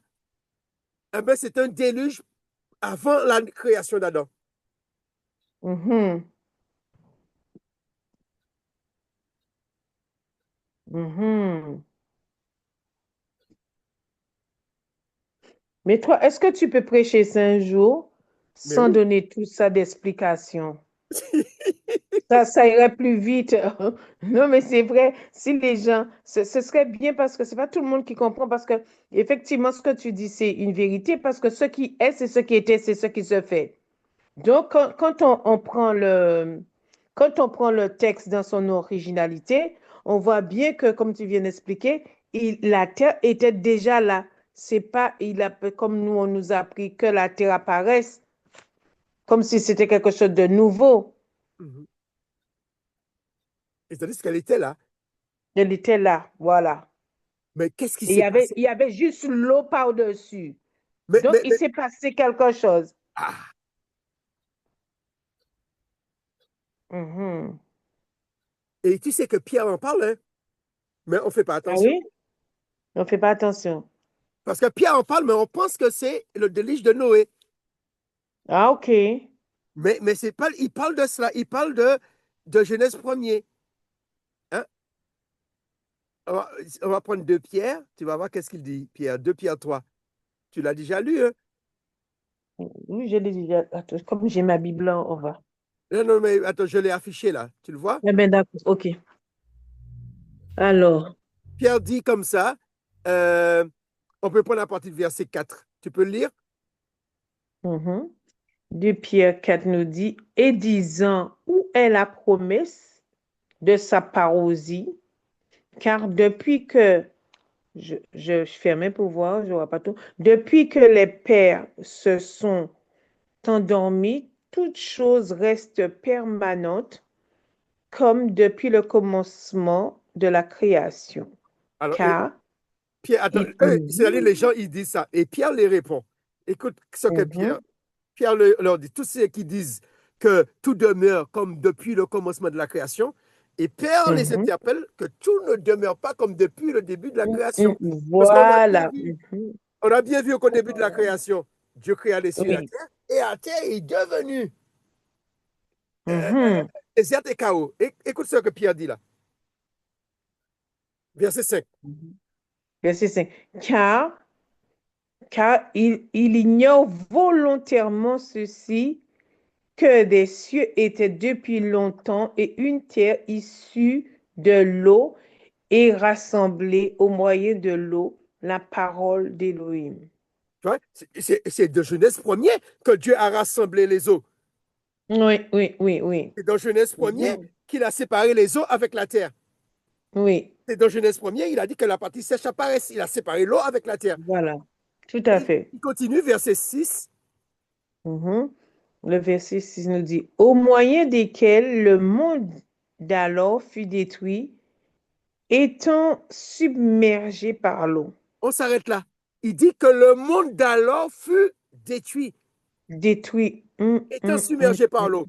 eh ben, c'est un déluge avant la création d'Adam. Mhm. Mhm. Mais toi, est-ce que tu peux prêcher 5 jours Mais sans oui. donner tout ça d'explication? Ça irait plus vite. Non, mais c'est vrai, si les gens, ce serait bien parce que c'est pas tout le monde qui comprend, parce que effectivement, ce que tu dis, c'est une vérité, parce que ce qui est, c'est ce qui était, c'est ce qui se fait. Donc, quand on prend le texte dans son originalité, on voit bien que, comme tu viens d'expliquer, la terre était déjà là. C'est pas, comme nous, on nous a appris que la terre apparaisse, comme si c'était quelque chose de nouveau. Mhm. Et tandis qu'elle était là. Elle était là, voilà. Mais qu'est-ce qui Et s'est passé? il y avait juste l'eau par-dessus. Mais, Donc, mais, il mais- s'est passé quelque chose. ah, Mhm. et tu sais que Pierre en parle, hein, mais on ne fait pas Ah attention. oui? On ne fait pas attention. Parce que Pierre en parle, mais on pense que c'est le déluge de Noé. Ah, OK. Mais c'est pas, il parle de cela, il parle de Genèse premier. Hein. On va, on va prendre 2 Pierre, tu vas voir qu'est-ce qu'il dit, Pierre, 2 Pierre 3. Tu l'as déjà lu, hein? Oui, je l'ai déjà. Attends, comme j'ai ma Bible, là, on va. Non, non, mais attends, je l'ai affiché là, tu le vois? Eh bien, d'accord. OK. Alors, Pierre dit comme ça, euh, on peut prendre à partir du verset 4. Tu peux le lire? mhm. 2 Pierre 4 nous dit, et disant, où est la promesse de sa parousie? Car depuis que, je fermais pour voir, je vois pas tout, depuis que les pères se sont endormis, toute chose reste permanente comme depuis le commencement de la création. Alors, Car Pierre, attends, il... c'est-à-dire les gens, ils disent ça. Et Pierre les répond. Écoute ce que Mhm, Pierre leur dit. Tous ceux qui disent que tout demeure comme depuis le commencement de la création. Et Pierre les mhm, interpelle que tout ne demeure pas comme depuis le début de la création. Parce qu'on a bien voilà. vu, Mhm, on a bien vu qu'au début de la création, Dieu créa les cieux et la oui. terre. Et la terre est devenue Mhm. déserte et chaos. Écoute ce que Pierre dit là. Verset 5. Verset 5. Car il ignore volontairement ceci, que des cieux étaient depuis longtemps et une terre issue de l'eau et rassemblée au moyen de l'eau, la parole d'Élohim. Tu vois, c'est de Genèse premier que Dieu a rassemblé les eaux. Oui, oui, oui, oui. C'est dans Genèse premier Mhm. qu'il a séparé les eaux avec la terre. Oui, C'est dans Genèse premier, il a dit que la partie sèche apparaisse. Il a séparé l'eau avec la terre. voilà. Tout à Et fait. il continue, verset 6. Mhm. Le verset 6 nous dit, au moyen desquels le monde d'alors fut détruit, étant submergé par l'eau. On s'arrête là. Il dit que le monde d'alors fut détruit, Détruit. étant submergé par Mm. l'eau.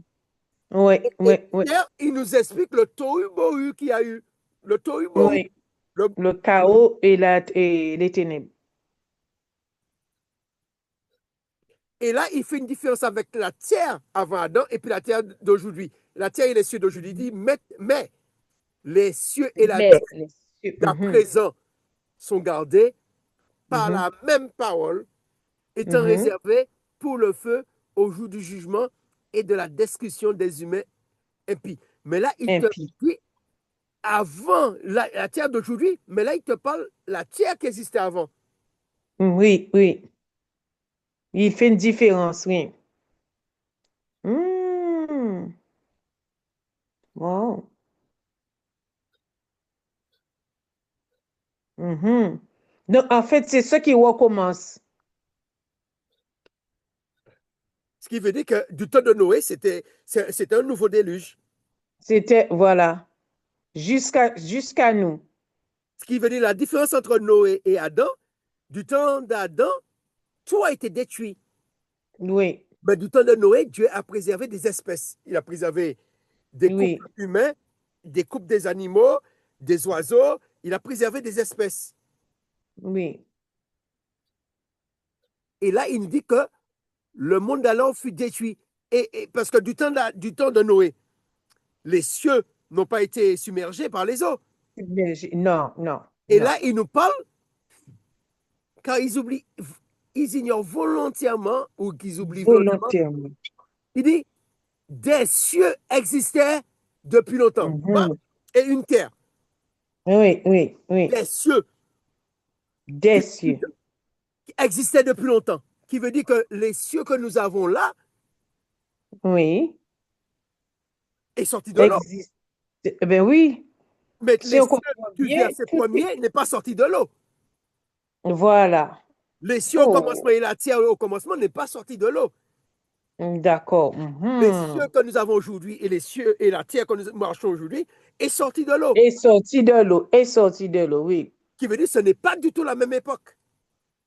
Oui, Et oui, oui, Pierre, il nous explique le tohu-bohu qu'il y a eu. Le tohu-bohu. oui. Le- Le chaos et les ténèbres. Et là, il fait une différence avec la terre avant Adam et puis la terre d'aujourd'hui. La terre et les cieux d'aujourd'hui. Il dit, mais les cieux et la terre Mais les cieux, d'à présent sont gardés par mhm, la même parole, étant mhm. réservés pour le feu au jour du jugement et de la destruction des humains impies. Mais là, il te Impie. dit avant la terre d'aujourd'hui, mais là, il te parle la terre qui existait avant. Oui, oui. Il fait une différence, oui. Hmm. Wow. Mhm. Donc, en fait, c'est ce qui recommence. Ce qui veut dire que du temps de Noé, c'était un nouveau déluge. C'était, voilà, jusqu'à nous. Ce qui veut dire la différence entre Noé et Adam, du temps d'Adam, tout a été détruit. Oui, Mais du temps de Noé, Dieu a préservé des espèces. Il a préservé des oui, couples humains, des couples des animaux, des oiseaux. Il a préservé des espèces. oui. Et là, il nous dit que le monde d'alors fut détruit. Et parce que du temps de Noé, les cieux n'ont pas été submergés par les eaux. Non, non, Et non. là, il nous parle car ils oublient, ils ignorent volontairement ou qu'ils oublient volontairement. Volontairement. Il dit, des cieux existaient depuis longtemps. Quoi? Mhm. Et une terre. Oui, oui, oui. Des cieux Des cieux. qui existaient depuis longtemps. Qui veut dire que les cieux que nous avons là, Oui. est sorti de l'eau. Existe. Eh ben oui. Mais Si les on cieux comprend du bien, verset tout est. premier n'est pas sorti de l'eau. Voilà. Les cieux au commencement Oh, et la terre au commencement n'est pas sorti de l'eau. d'accord. Les cieux Mhm. que nous avons aujourd'hui et les cieux et la terre que nous marchons aujourd'hui est sorti de l'eau. Est sorti de l'eau. Est sorti de l'eau, oui. Qui veut dire que ce n'est pas du tout la même époque.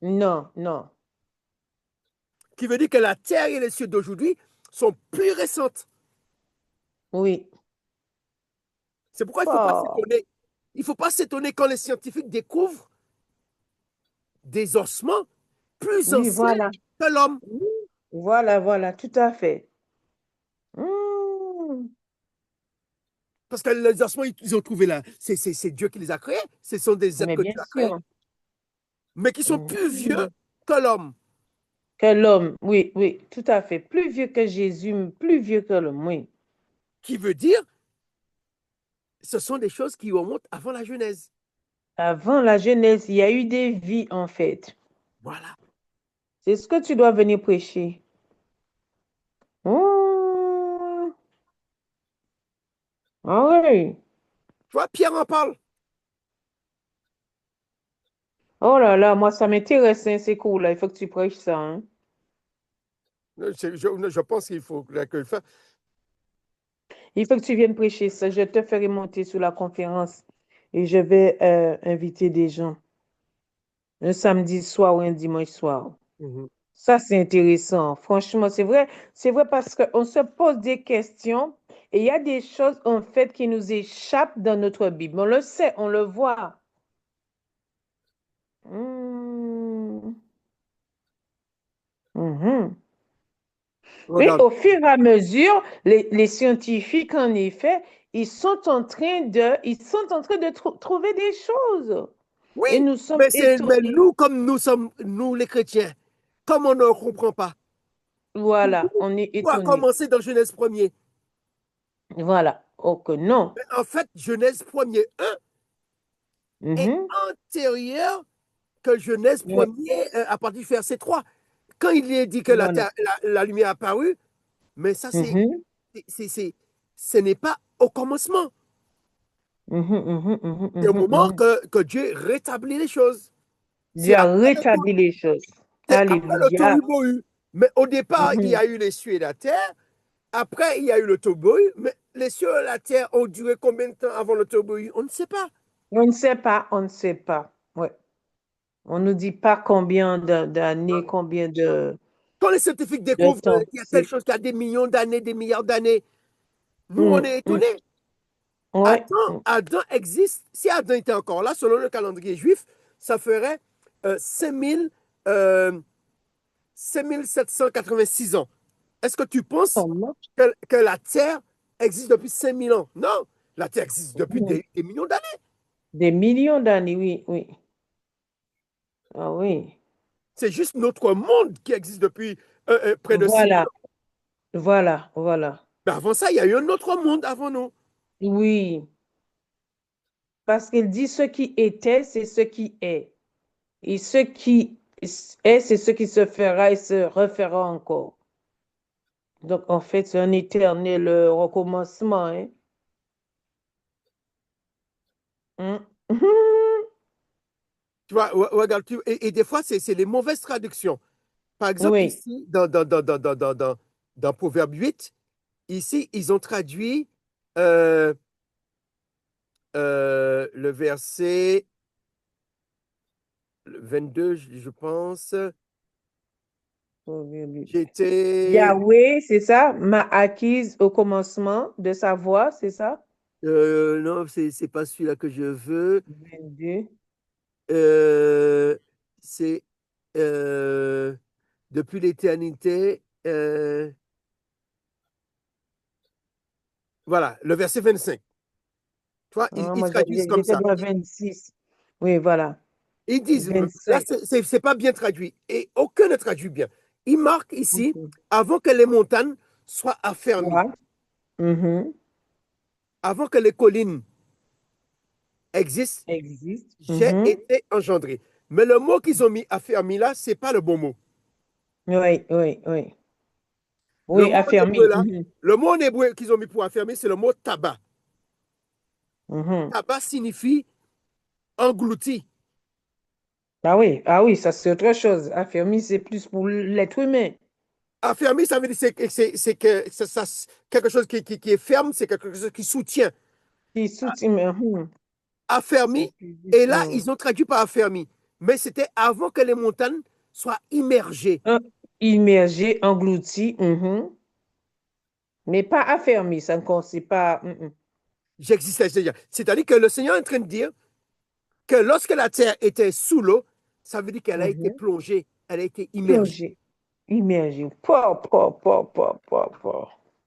Non, non. Qui veut dire que la terre et les cieux d'aujourd'hui sont plus récentes. Oui. C'est pourquoi il ne faut pas Oh, s'étonner. Il ne faut pas s'étonner quand les scientifiques découvrent des ossements plus oui, anciens voilà. que l'homme. Oui, voilà, voilà, tout à fait. Hmm. Parce que les ossements, ils ont trouvé là. C'est Dieu qui les a créés. Ce sont des êtres Mais que bien Dieu a créés. sûr. Mais qui sont plus vieux Mhm. que l'homme. Que l'homme, oui, oui, tout à fait. Plus vieux que Jésus, plus vieux que l'homme, oui. Qui veut dire, ce sont des choses qui remontent avant la Genèse. Avant la Genèse, il y a eu des vies, en fait. Voilà. C'est ce que tu dois venir prêcher. Oh, ah oui. Tu vois, Pierre en parle. Oh là là, moi, ça m'intéresse, hein, c'est cool, là. Il faut que tu prêches ça, hein. Je pense qu'il faut que le fasse. Il faut que tu viennes prêcher ça. Je te ferai monter sur la conférence et je vais inviter des gens un samedi soir ou un dimanche soir. Mhm. Ça, c'est intéressant. Franchement, c'est vrai parce qu'on se pose des questions et il y a des choses, en fait, qui nous échappent dans notre Bible. On le sait, on le voit. Hmm. Mhm. Et Regarde. au fur et à mesure, les scientifiques, en effet, ils sont en train de trouver des choses. Oui, Et nous sommes mais étonnés. nous, comme nous sommes, nous les chrétiens, comme on ne comprend pas, Voilà, on est tout a étonnés. commencé dans Genèse 1er. Voilà. Oh que non. Mais en fait, Genèse 1er 1 est Mhm. antérieur que Genèse Ouais. 1er à partir du verset 3. Quand il est dit que Voilà. la lumière a apparu, mais ça, Mhm. ce n'est pas au commencement. Mhm, mhm, mhm, C'est au mhm, moment mhm. que Dieu rétablit les choses. Dieu C'est a après, rétabli les choses. c'est après le Alléluia. tohu-bohu. Mais au départ, il y Mhm. a eu les cieux et la terre. Après, il y a eu le tohu-bohu. Mais les cieux et la terre ont duré combien de temps avant le tohu-bohu? On ne sait pas. On ne sait pas, on ne sait pas. Ouais. On ne nous dit pas combien d'années, combien Quand les scientifiques de découvrent temps. qu'il y a telle chose qui a des millions d'années, des milliards d'années, nous, on est Mm. étonnés. Ouais. Adam existe. Si Adam était encore là, selon le calendrier juif, ça ferait 5000, euh, 5786 ans. Est-ce que tu penses Comment? que la Terre existe depuis 5000 ans? Non, la Terre existe depuis Mhm. des millions d'années. Des millions d'années, oui, oui. Ah oui. C'est juste notre monde qui existe depuis près de 6000 Voilà, ans. voilà, voilà. Mais avant ça, il y a eu un autre monde avant nous. Oui, parce qu'il dit ce qui était, c'est ce qui est. Et ce qui est, c'est ce qui se fera et se refera encore. Donc, en fait, c'est un éternel recommencement, hein. Mm. Tu vois, regarde, et des fois, c'est les mauvaises traductions. Par exemple, Oui. ici, dans Proverbe 8, ici, ils ont traduit euh, le verset 22, je pense. J'étais. Yahweh, c'est ça? M'a acquise au commencement de sa voix, c'est ça? Non, c'est pas celui-là que je veux. 22. Euh, c'est euh, depuis l'éternité. Voilà, le verset 25. Tu vois, Ah, ils moi, traduisent comme j'étais ça. dans 26. Oui, voilà. Ils disent, là, 25. c'est pas bien traduit. Et aucun ne traduit bien. Ils marquent ici, Mhm. avant que les montagnes soient affermies, Ouais. Mhm. avant que les collines existent, Existe. j'ai Mhm. été engendré. Mais le mot qu'ils ont mis affermi là, c'est pas le bon mot. Oui, oui, oui. Le Oui, mot en hébreu affermi. là, le mot en hébreu qu'ils ont mis pour affermir, c'est le mot tabac. Mhm. Tabac signifie englouti. Ah oui, ça c'est autre chose. Affermi, c'est plus pour l'être humain. Affermi, ça veut dire c'est que quelque chose qui est ferme, c'est quelque chose qui soutient. Qui soutient. C'est Affermi, plus. et là, ils ont traduit par affermi. Mais c'était avant que les montagnes soient immergées. Immergé, englouti. Mais pas affermi, ça ne c'est pas. J'existais. C'est-à-dire que le Seigneur est en train de dire que lorsque la terre était sous l'eau, ça veut dire qu'elle a été Mhm. plongée, elle a été immergée. Plongé, immergé.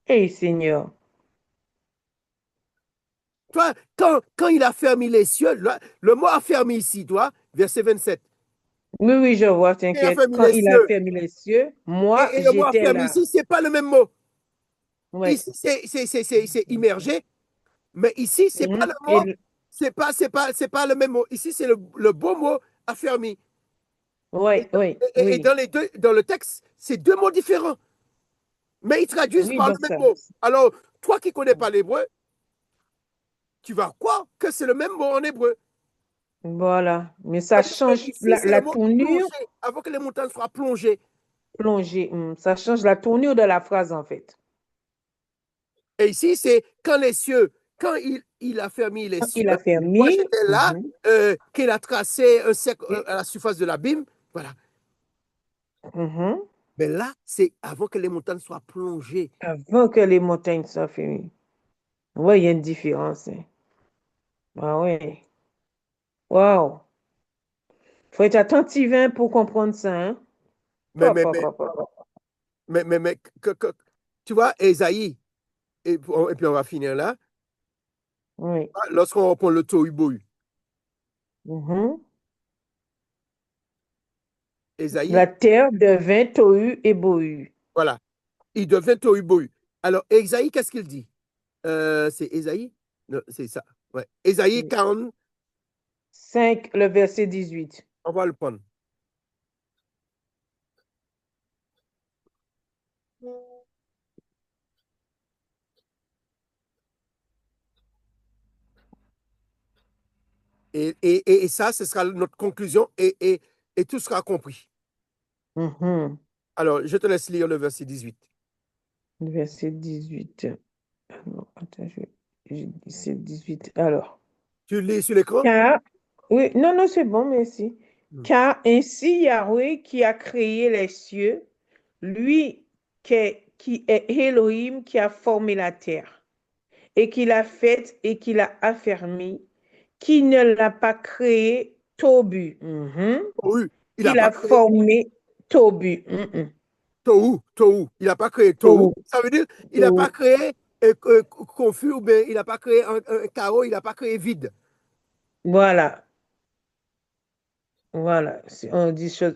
Hey Seigneur. Toi, quand il a fermé les cieux, le mot a fermé ici, toi, verset 27. Oui, oui, je vois, Quand il a t'inquiète. fermé Quand les il a cieux, fermé les cieux, moi, et le mot a j'étais fermé là. ici, c'est pas le même mot. Ouais. Ici, c'est immergé, mais ici, c'est pas le mot, Et, c'est pas le même mot. Ici, c'est le beau mot affermi. Et, ouais, oui, et oui. dans le texte, c'est deux mots différents, mais ils traduisent Oui, par le dans même ça. mot. Alors, toi qui connais pas l'hébreu, tu vas croire que c'est le même mot en hébreu. Voilà. Mais ça Mais change ici, c'est le la mot tournure, plonger, avant que les montagnes soient plongées. plongée. Ça change la tournure de la phrase, en fait. Et ici, c'est quand il a fermé les Quand cieux, il a moi fermé, j'étais là, qu'il a tracé un cercle et- à la surface de l'abîme. Voilà. mhm, Mais là, c'est avant que les montagnes soient plongées. avant que les montagnes soient fermées. Oui, il y a une différence, hein. Ah ouais. Waouh. Faut être attentif hein, pour comprendre ça, hein. Mais, Pop, mais, pop, mais, pop, pop, pop. mais, tu vois, Esaïe, et puis on va finir là, Oui. lorsqu'on reprend le tohu-bohu, Mhm. La Esaïe, terre devint tohu et bohu. voilà, il devient tohu-bohu. Alors, Esaïe, qu'est-ce qu'il dit? C'est Esaïe? Non, c'est ça. Ouais. Esaïe 40, 5, le verset 18. on va le prendre. Et ça, ce sera notre conclusion et tout sera compris. Mhm. Alors, je te laisse lire le verset 18. Verset 18. Alors, attends, j'ai dit c'est 18. Alors, Tu lis sur l'écran? car, oui, non, non, c'est bon, merci. Hmm. Car ainsi Yahweh qui a créé les cieux, lui qui est Elohim qui a formé la terre, et qui l'a faite et qui l'a affermie, qui ne l'a pas créé, Tobu, Tohu. Il qui n'a pas l'a créé formé, Tobu, Tohu. Tohu. Il n'a pas créé Tohu. Tohu, Ça veut dire il n'a pas Tohu. créé confus ou bien il n'a pas créé un chaos, il n'a pas créé vide. Voilà, voilà, on dit chose,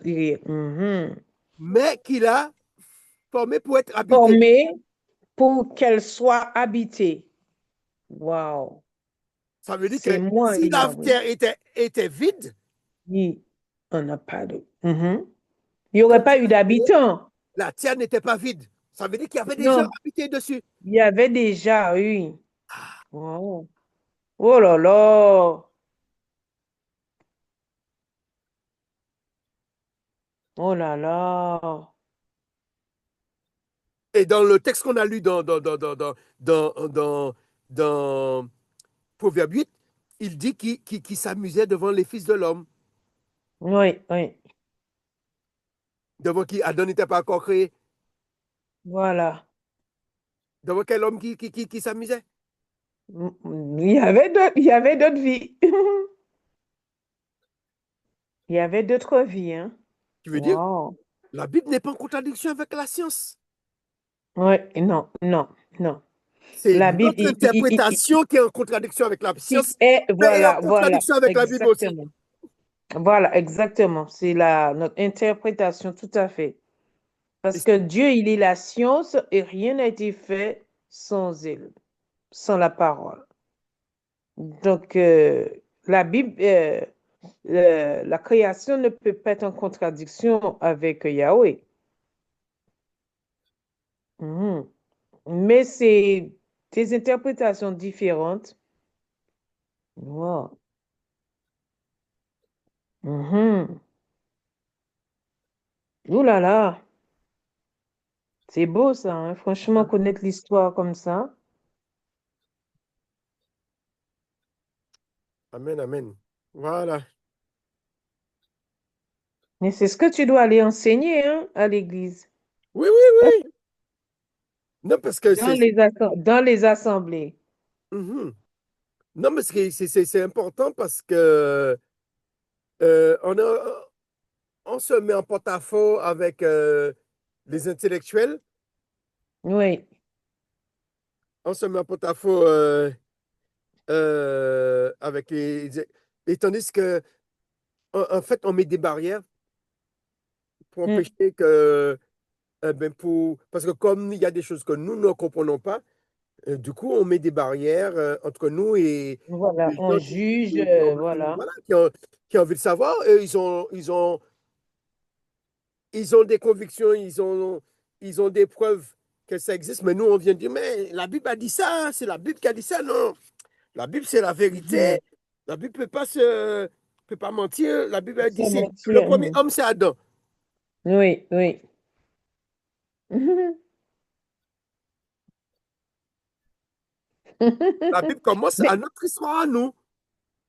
Mais qu'il a formé pour être habité. formé pour qu'elle soit habitée. Wow, Ça veut dire c'est que moi, si la Yahweh. terre était vide, Oui, on n'a pas de. Il n'y quand aurait Dieu pas eu a créé, d'habitants. la terre n'était pas vide. Ça veut dire qu'il y avait des gens Non, habités dessus. il y avait déjà, oui. Wow. Oh là là, oh là là. Et dans le texte qu'on a lu dans Proverbe 8, il dit qu'il s'amusait devant les fils de l'homme, Oui, oui, devant qui Adam n'était pas encore créé, voilà. devant quel homme qui s'amusait. Il y avait d'autres vies. Il y avait d'autres vies, hein. Tu veux dire, Wow. la Bible n'est pas en contradiction avec la science. Oui, non, non, non. C'est La Bible, notre interprétation qui est en contradiction avec la qui science, est, mais est en voilà, voilà, contradiction avec la Bible aussi. exactement. Voilà, exactement. C'est notre interprétation, tout à fait. Et Parce que Dieu, il est la science et rien n'a été fait sans elle, sans la parole. Donc, la Bible, la création ne peut pas être en contradiction avec Yahweh. Mhm. Mais c'est des interprétations différentes. Wow. Mhm. Ouh là là, c'est beau ça, hein. Franchement, connaître l'histoire comme ça. Amen, amen. Voilà. Mais c'est ce que tu dois aller enseigner, hein, à l'église, Oui, oui, oui. Non, parce que dans dans les assemblées. Mhm. Non, mais c'est important parce que on on se met en porte-à-faux avec les intellectuels, Oui. on se met en porte-à-faux avec et tandis que, en fait, on met des barrières pour Mm. empêcher que, parce que comme il y a des choses que nous ne comprenons pas, du coup, on met des barrières entre nous et Voilà, les on gens juge, voilà. voilà, qui ont envie de savoir. Eux, ils ont des convictions, ils ont des preuves que ça existe, mais nous, on vient de dire, mais la Bible a dit ça, c'est la Bible qui a dit ça. Non, la Bible, c'est la vérité. Mhm. La Bible peut pas mentir. La Bible a dit, Sans c'est le mentir. premier Mhm. homme, c'est Adam. Oui, oui. La Bible commence à Mais, notre histoire à nous.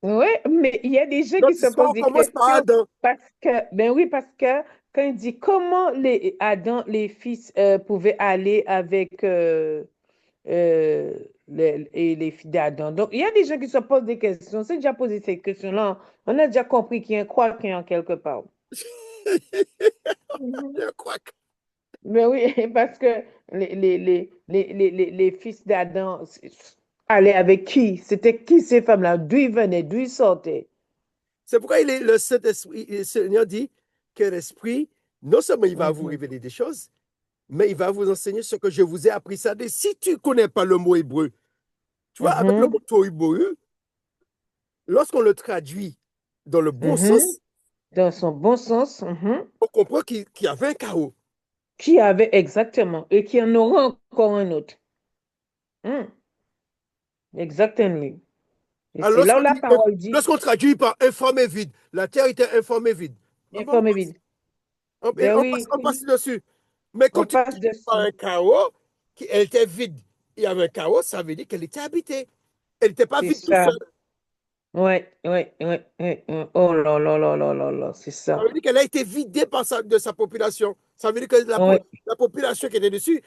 ouais, mais il y a des gens qui Notre se posent histoire des commence par questions Adam. parce que, ben oui, parce que quand il dit comment les Adam, les fils, pouvaient aller avec et les filles d'Adam. Donc, il y a des gens qui se posent des questions. C'est déjà posé ces questions-là. On a déjà compris qu'il y a un croix en quelque part. Mhm. Je crois que Mais oui, parce que les fils d'Adam allaient avec qui? C'était qui ces femmes-là? D'où ils venaient? D'où ils sortaient? c'est pourquoi le Saint-Esprit, le Seigneur dit que l'Esprit, non seulement il va vous Mhm. révéler des choses, mais il va vous enseigner ce que je vous ai appris ça. Si tu ne connais pas le mot hébreu, tu vois, avec le Mhm. mot tohu, lorsqu'on le traduit dans le bon Mhm. sens, Dans son bon sens. Mhm. on comprend qu'il y avait un chaos. Qui avait exactement et qui en aura encore un autre. Mhm. Exactement. Et Alors, c'est là où la parole dit lorsqu'on traduit par informé vide, la terre était informée vide. informé vide. Ben oui, On passe dessus. Mais quand on tu passe traduis par dessus. un chaos, elle était vide. Il y avait un chaos, ça veut dire qu'elle était habitée. Elle n'était pas C'est vide tout ça. seul. Ouais, ouais, ouais, ouais, ouais. Oh là là là là là là, c'est Ça ça. veut dire qu'elle a été vidée de sa population. Ça veut dire que Ouais. la population qui était dessus,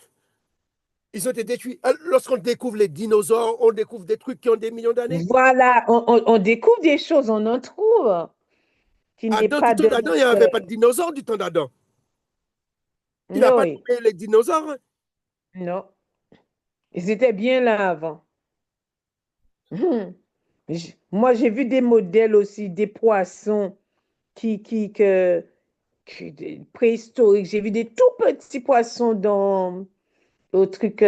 ils ont été détruits. Lorsqu'on découvre les dinosaures, on découvre des trucs qui ont des millions d'années. Voilà, on découvre des choses, on en trouve qui n'est Adam, du pas temps de d'Adam, il n'y notre... avait pas de dinosaures du temps d'Adam. Il n'a pas Oui, trouvé les dinosaures. non. Ils étaient bien là avant. Hum. Moi, j'ai vu des modèles aussi, des poissons des préhistoriques. J'ai vu des tout petits poissons dans au truc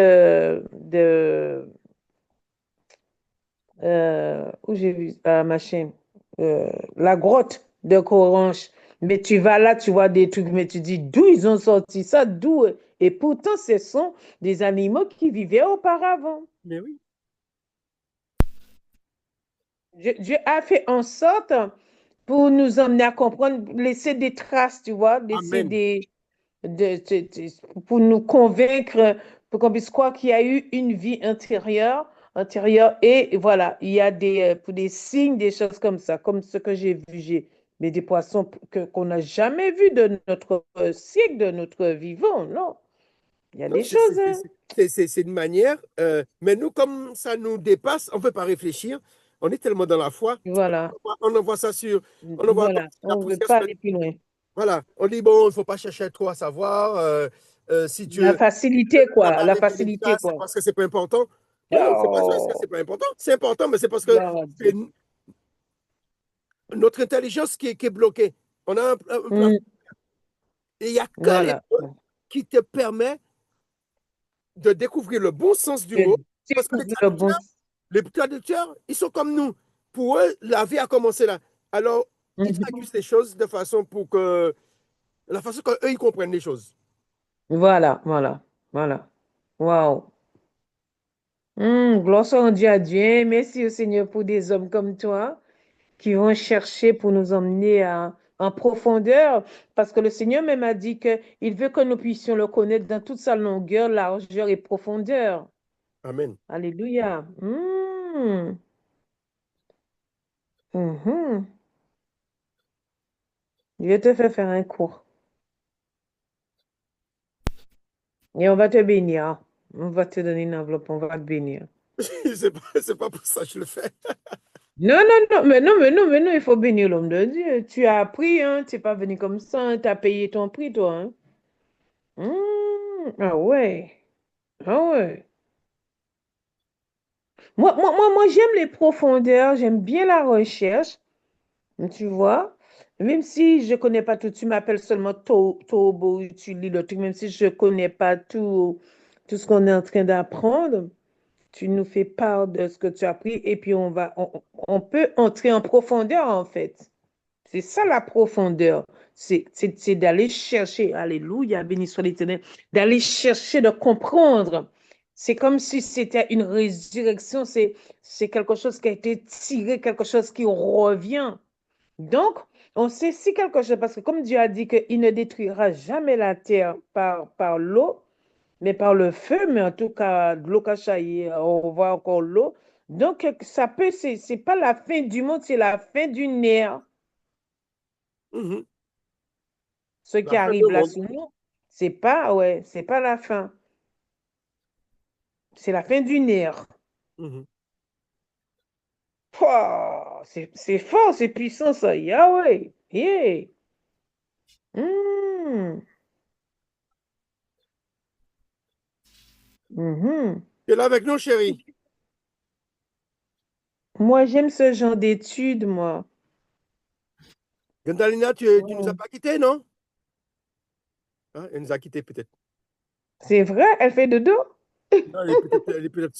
où j'ai vu machin, la grotte de Corange. Mais tu vas là, tu vois des trucs, mais tu dis d'où ils ont sorti ça, d'où? Et pourtant, ce sont des animaux qui vivaient auparavant. Mais oui. Dieu a fait en sorte pour nous emmener à comprendre, laisser des traces, tu vois, laisser Amen. pour nous convaincre, pour qu'on puisse croire qu'il y a eu une vie antérieure, et voilà, il y a pour des signes, des choses comme ça, comme ce que j'ai vu, mais des poissons qu'on n'a jamais vus de notre siècle, de notre vivant, non, il y a Non, des choses, hein. c'est une manière. Mais nous, comme ça nous dépasse, on ne peut pas réfléchir. On est tellement dans la foi. Voilà, On envoie ça sur. On envoie comme voilà, la on ne veut poussière pas sur. aller plus loin. Voilà. On dit, bon, il ne faut pas chercher trop à savoir. Si La tu facilité, n'as quoi, pas la révélé facilité, ça, c'est quoi. parce que c'est pas important. Non, c'est pas parce que c'est Oh, pas important. C'est important, mais c'est parce que gloire à c'est Dieu. notre intelligence qui est bloquée. On a un plafond. Mm, Et il n'y a que les voilà. qui te permet de découvrir le bon sens du Je mot. Parce que découvre le bon. les traducteurs, ils sont comme nous. Pour eux, la vie a commencé là. Alors, ils Mhm. traduisent les choses de façon pour que, la façon qu'eux, ils comprennent les choses. Voilà, voilà, voilà. Wow. Gloire soit rendue à Dieu. Merci au Seigneur pour des hommes comme toi qui vont chercher pour nous emmener en profondeur. Parce que le Seigneur même a dit qu'il veut que nous puissions le connaître dans toute sa longueur, largeur et profondeur. Amen. Alléluia. Mhm. Je te fais faire un cours. Et on va te bénir. On va te donner une enveloppe, on va te bénir. C'est pas pour ça que je le fais. Non, non, non, mais non, mais non, mais non, il faut bénir l'homme de Dieu. Tu as appris, hein, tu n'es pas venu comme ça, tu as payé ton prix, toi. Hein. Ah ouais, ah ouais. Moi, j'aime les profondeurs, j'aime bien la recherche, tu vois. Même si je ne connais pas tout, tu m'appelles seulement Tobo, tu lis le truc, même si je ne connais pas tout ce qu'on est en train d'apprendre. Tu nous fais part de ce que tu as appris et puis on peut entrer en profondeur en fait. C'est ça la profondeur. C'est d'aller chercher, alléluia, béni soit l'Éternel, d'aller chercher de comprendre. C'est comme si c'était une résurrection, c'est quelque chose qui a été tiré, quelque chose qui revient. Donc, on sait si quelque chose, parce que comme Dieu a dit qu'il ne détruira jamais la terre par l'eau, mais par le feu, mais en tout cas, de l'eau cachaillée, on voit encore l'eau. Donc, ça peut, c'est pas la fin du monde, c'est la fin d'une ère. Mhm. Ce qui La fin du arrive là monde. sous nous, c'est pas, ouais, c'est pas la fin. C'est la fin d'une ère. Mhm. Pouah, c'est fort, c'est puissant, ça. Yahweh. Yeah. Hmm. Mhm. Tu es là avec nous, chérie. Moi, j'aime ce genre d'études, moi. Gandalina, tu nous as Oh. pas quittés, non? Hein, elle nous a quittés peut-être. C'est vrai, elle fait dodo? Non, elle est peut-être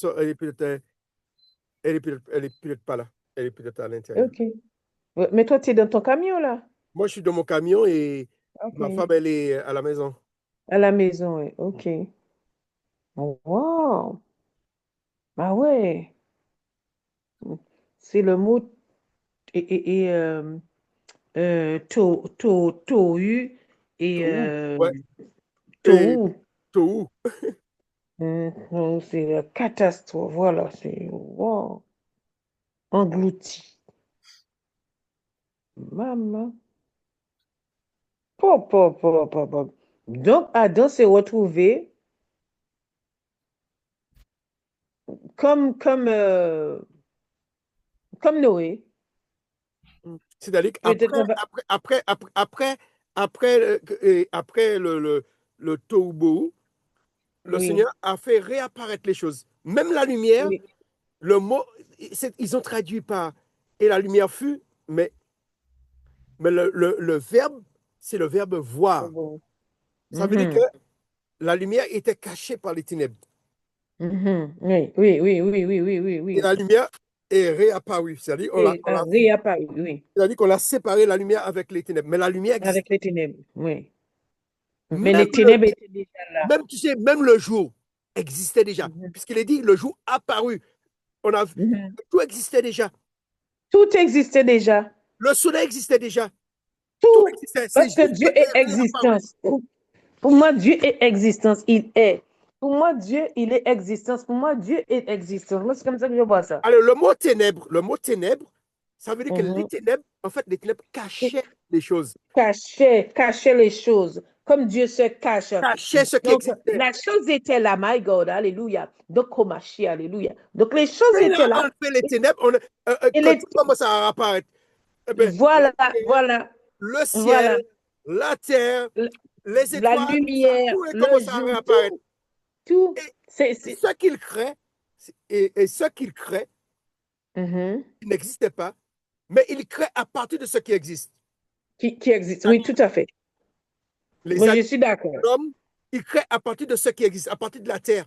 pas là. Elle est peut-être à l'intérieur. Ok. Ouais, mais toi, tu es dans ton camion, là? Moi, je suis dans mon camion et ma Ok. femme, elle est à la maison. À la maison, ouais. Ok. Oh, wow. Ah ouais. C'est le mot tohu et Tohu. Ouais. Et tohu. Tohu. C'est la catastrophe. Voilà, c'est wow. Englouti. Maman. Pop, pop, pop, pop, pop. Donc, Adam s'est retrouvé comme Noé. C'est-à-dire Peut-être qu'après, on va. après, après, après, après, après le Tohu, le Oui, Seigneur a fait réapparaître les choses. Même la lumière, oui. le mot, ils ont traduit par et la lumière fut, mais le verbe, c'est le verbe C'est voir. bon. Ça veut dire que Mhm, la lumière était cachée par les ténèbres. mhm. Oui, oui, oui, oui, oui, oui, oui, Et oui. la lumière est réapparue. C'est-à-dire Et réapparu, oui, qu'on a séparé la lumière avec les ténèbres. Mais la lumière avec existait. les ténèbres, oui. Mais Même les ténèbres étaient déjà là. même, tu sais, même le jour existait déjà. Mhm, Puisqu'il est dit, le jour apparu. On a, mhm. tout existait déjà. Tout existait déjà. Le soleil existait déjà. Tout Tout. existait. C'est Parce que juste que Dieu Dieu est est réapparu. existence. Pour moi, Dieu est existence. Il est. Pour moi, Dieu, il est existence. Pour moi, Dieu est existence. Moi, c'est comme ça que je vois ça. Alors, le mot ténèbres, ça veut dire que les Mhm. ténèbres, en fait, les ténèbres cachaient les choses. Cacher les choses, comme Dieu se cache. Cachaient ce qui Donc, existait. la chose était là, my God, alléluia. Donc, Komachi, alléluia. Donc, les choses Quand il étaient a là. enlevé les ténèbres, Et quand les, tout commence à apparaître, eh ben, la voilà, lumière, voilà, le ciel, voilà. la terre, La, les la étoiles, tout ça, lumière, tout est le commencé à jour, réapparaître. tout, tout. Et C'est. ce qu'il crée, et ce qu'il crée, Mhm. il n'existait pas, mais il crée à partir de ce qui existe. Qui existe. Oui, tout à fait. Les Moi, je animaux, suis d'accord. l'homme, il crée à partir de ce qui existe, à partir de la terre.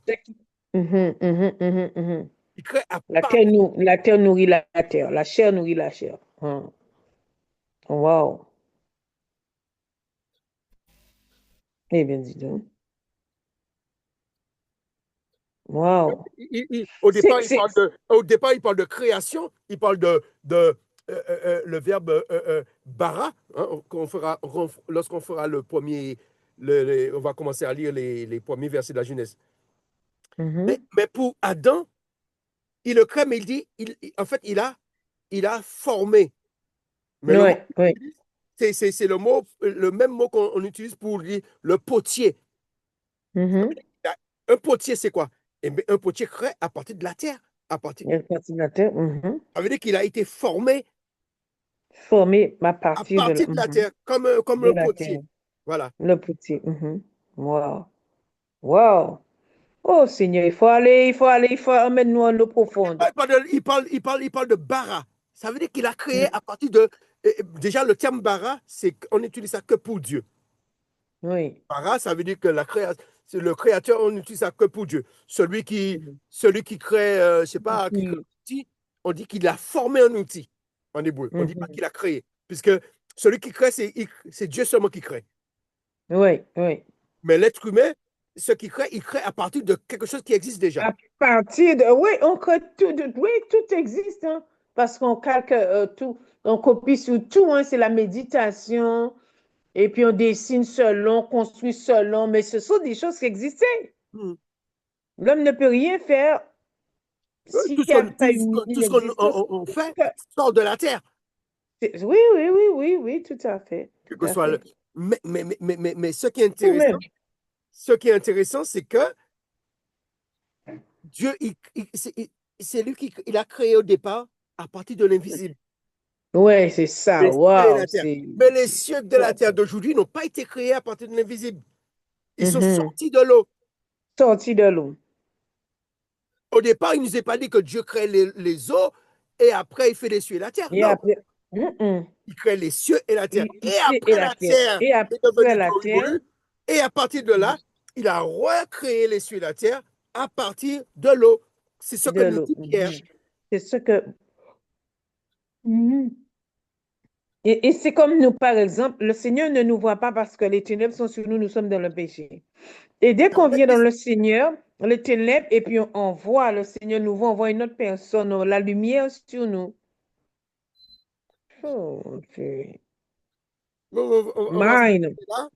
Mhm, mhm, mhm, mhm. Il crée à La terre, partir. la terre nourrit la terre. La chair nourrit la chair. Wow. Eh bien, dis donc. Wow. Au C'est, départ, il parle de création, il parle le verbe bara, hein, lorsqu'on fera on va commencer à lire les premiers versets de la Genèse. Mais pour Adam, il le crée, mais il dit, en fait, il a formé. Mais le mot, oui. c'est le même mot qu'on utilise pour dire le potier. Un potier, c'est quoi? Eh bien, un potier crée à partir de la terre. Il y a une partie de la terre. Ça veut dire qu'il a été formé Formé à à partir partir de la terre, comme de le la terre. potier. Voilà. Le petit. Wow. Wow. Oh Seigneur, il faut emmène-nous en eau profonde. Il parle de bara. Ça veut dire qu'il a créé à partir de. Déjà, le terme bara, on n'utilise ça que pour Dieu. Oui. Bara, ça veut dire que le créateur, on n'utilise ça que pour Dieu. Celui qui crée, je ne sais pas, qui crée un outil, on dit qu'il a formé un outil en hébreu. On ne dit pas qu'il a créé. Puisque celui qui crée, c'est Dieu seulement qui crée. Oui, oui. Mais l'être humain, ce qu'il crée, il crée à partir de quelque chose qui existe déjà. À partir de. Oui, on crée tout. Oui, tout existe. Hein, parce qu'on calque tout. On copie sur tout. Hein, c'est la méditation. Et puis on dessine selon, construit selon. Mais ce sont des choses qui existaient. L'homme ne peut rien faire s'il Tout n'y a pas tout une ce existence. qu'on fait sort de la terre. Oui, tout à fait. Quel Tout que à soit fait. mais ce Vous-même. qui est intéressant, c'est que Dieu, c'est lui qui il a créé au départ à partir de l'invisible. Oui, c'est ça. Les cieux et Wow. la terre. Mais les cieux de la terre d'aujourd'hui n'ont pas été créés à partir de l'invisible. Ils sont sortis de l'eau. Sorti de l'eau. Au départ, il ne nous est pas dit que Dieu crée les eaux et après il fait les cieux et la terre. Et Non. après, Il crée les cieux et la terre. Et et après la la terre. terre Et est après devenue la terre, glorieuse. Et à partir de là, il a recréé les cieux et la terre à partir de l'eau. C'est ce que de nous l'eau. dit Pierre. C'est ce que. Et c'est comme nous, par exemple, le Seigneur ne nous voit pas parce que les ténèbres sont sur nous, nous sommes dans le péché. Et dès qu'on vient dans le Seigneur, les ténèbres, et puis on voit le Seigneur nous voit, on voit une autre personne, la lumière sur nous. Oh, okay. On va Mind. là.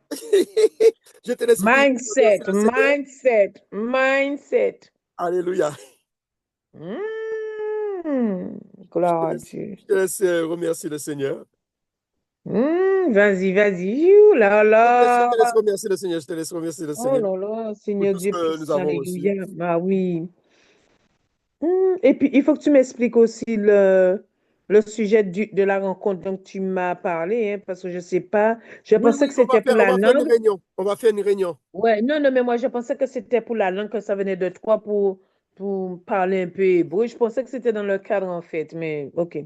Je te laisse lire Mindset, le Seigneur. mindset. Alléluia. Gloire à Dieu. Je te laisse remercier le Seigneur. Vas-y. Ouh là Je là. te laisse remercier le Seigneur. Je te laisse remercier le Oh Seigneur là là, pour Seigneur tout ce Dieu que nous puissant, avons reçu. alléluia. Ah oui. Et puis, il faut que tu m'expliques aussi le sujet de la rencontre dont tu m'as parlé, hein, parce que je ne sais pas. Je Oui, pensais que c'était pour on la va faire une langue. réunion. On va faire une réunion. Ouais, non, mais moi, je pensais que c'était pour la langue, que ça venait de toi pour parler un peu hébreu. Je pensais que c'était dans le cadre, en fait, mais OK.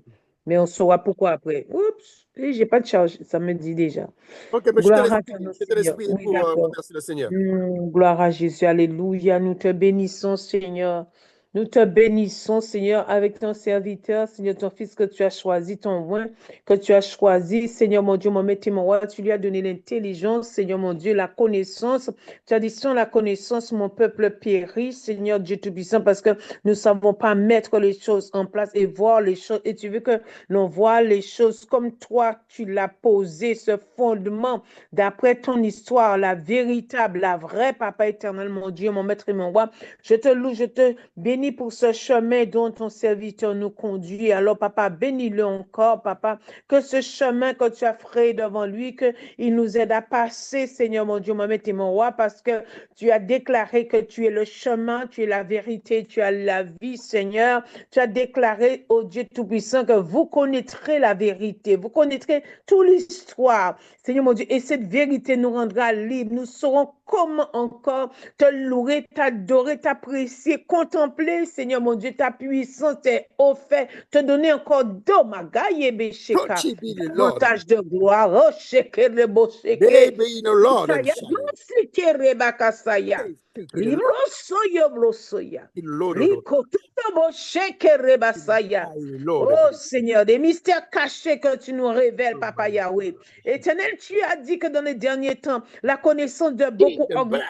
Mais on saura pourquoi après. Oups, j'ai pas de charge, ça me dit déjà. Ok, mais Gloire à ton nom, je te laisse Seigneur. prier Oui, pour d'accord. remercier le Seigneur. Gloire à Jésus. Alléluia. Nous te bénissons, Seigneur. Nous te bénissons, Seigneur, avec ton serviteur, Seigneur, ton fils que tu as choisi, ton oint que tu as choisi, Seigneur mon Dieu, mon maître et mon roi. Tu lui as donné l'intelligence, Seigneur mon Dieu, la connaissance. Tu as dit, sans la connaissance, mon peuple périt, Seigneur Dieu Tout-Puissant, parce que nous ne savons pas mettre les choses en place et voir les choses. Et tu veux que l'on voit les choses comme toi, tu l'as posé, ce fondement d'après ton histoire, la véritable, la vraie, Papa éternel, mon Dieu, mon maître et mon roi. Je te loue, je te bénis pour ce chemin dont ton serviteur nous conduit. Alors, Papa, bénis-le encore, Papa, que ce chemin que tu as frayé devant lui, qu'il nous aide à passer, Seigneur, mon Dieu, mon maître et mon roi, parce que tu as déclaré que tu es le chemin, tu es la vérité, tu as la vie, Seigneur. Tu as déclaré, ô Dieu Tout-Puissant, que vous connaîtrez la vérité, vous connaîtrez toute l'histoire. Seigneur mon Dieu, et cette vérité nous rendra libres. Nous saurons comment encore te louer, t'adorer, t'apprécier, contempler, Seigneur mon Dieu, ta puissance, tes hauts faits, te donner encore d'omagaye besheka, Touchy be the Lord. davantage de gloire. Oh, sheke rebo sheke. Baby in the Lord. Isaya, masike rebakasaya. Librosoya brosoya. Rico tutobo sheke rebasaya. Oh Seigneur, des mystères cachés que tu nous révèles, Papa Yahweh. Éternel, tu as dit que dans les derniers temps, la connaissance de beaucoup augmente.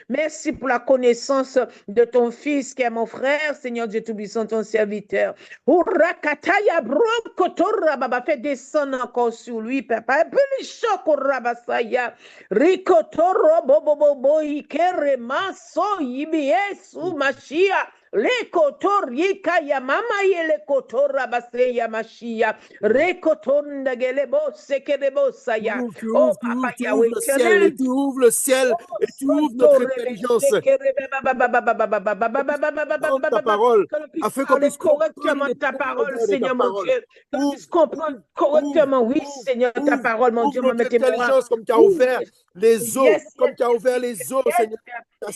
Merci pour la connaissance de ton fils qui est mon frère, Seigneur Dieu Tout-Puissant, ton serviteur. Fais descendre encore sur lui, Papa. Rikotoro bobobobo ikere maso ibiesu mashia. Lekotorika ya mama yele kotora base ya mashia. Rekotonda gelebo sekerebo saya. Oh Papa Yahweh, éternel. Tu ouvres le ciel et tu ouvres notre intelligence. Prends ta parole afin qu'on puisse correctement ta parole, Seigneur mon Dieu. Qu'on puisse comprendre correctement, oui, Seigneur, ta parole, mon Dieu, notre intelligence comme tu as ouvert les eaux, comme tu as ouvert les eaux, Seigneur.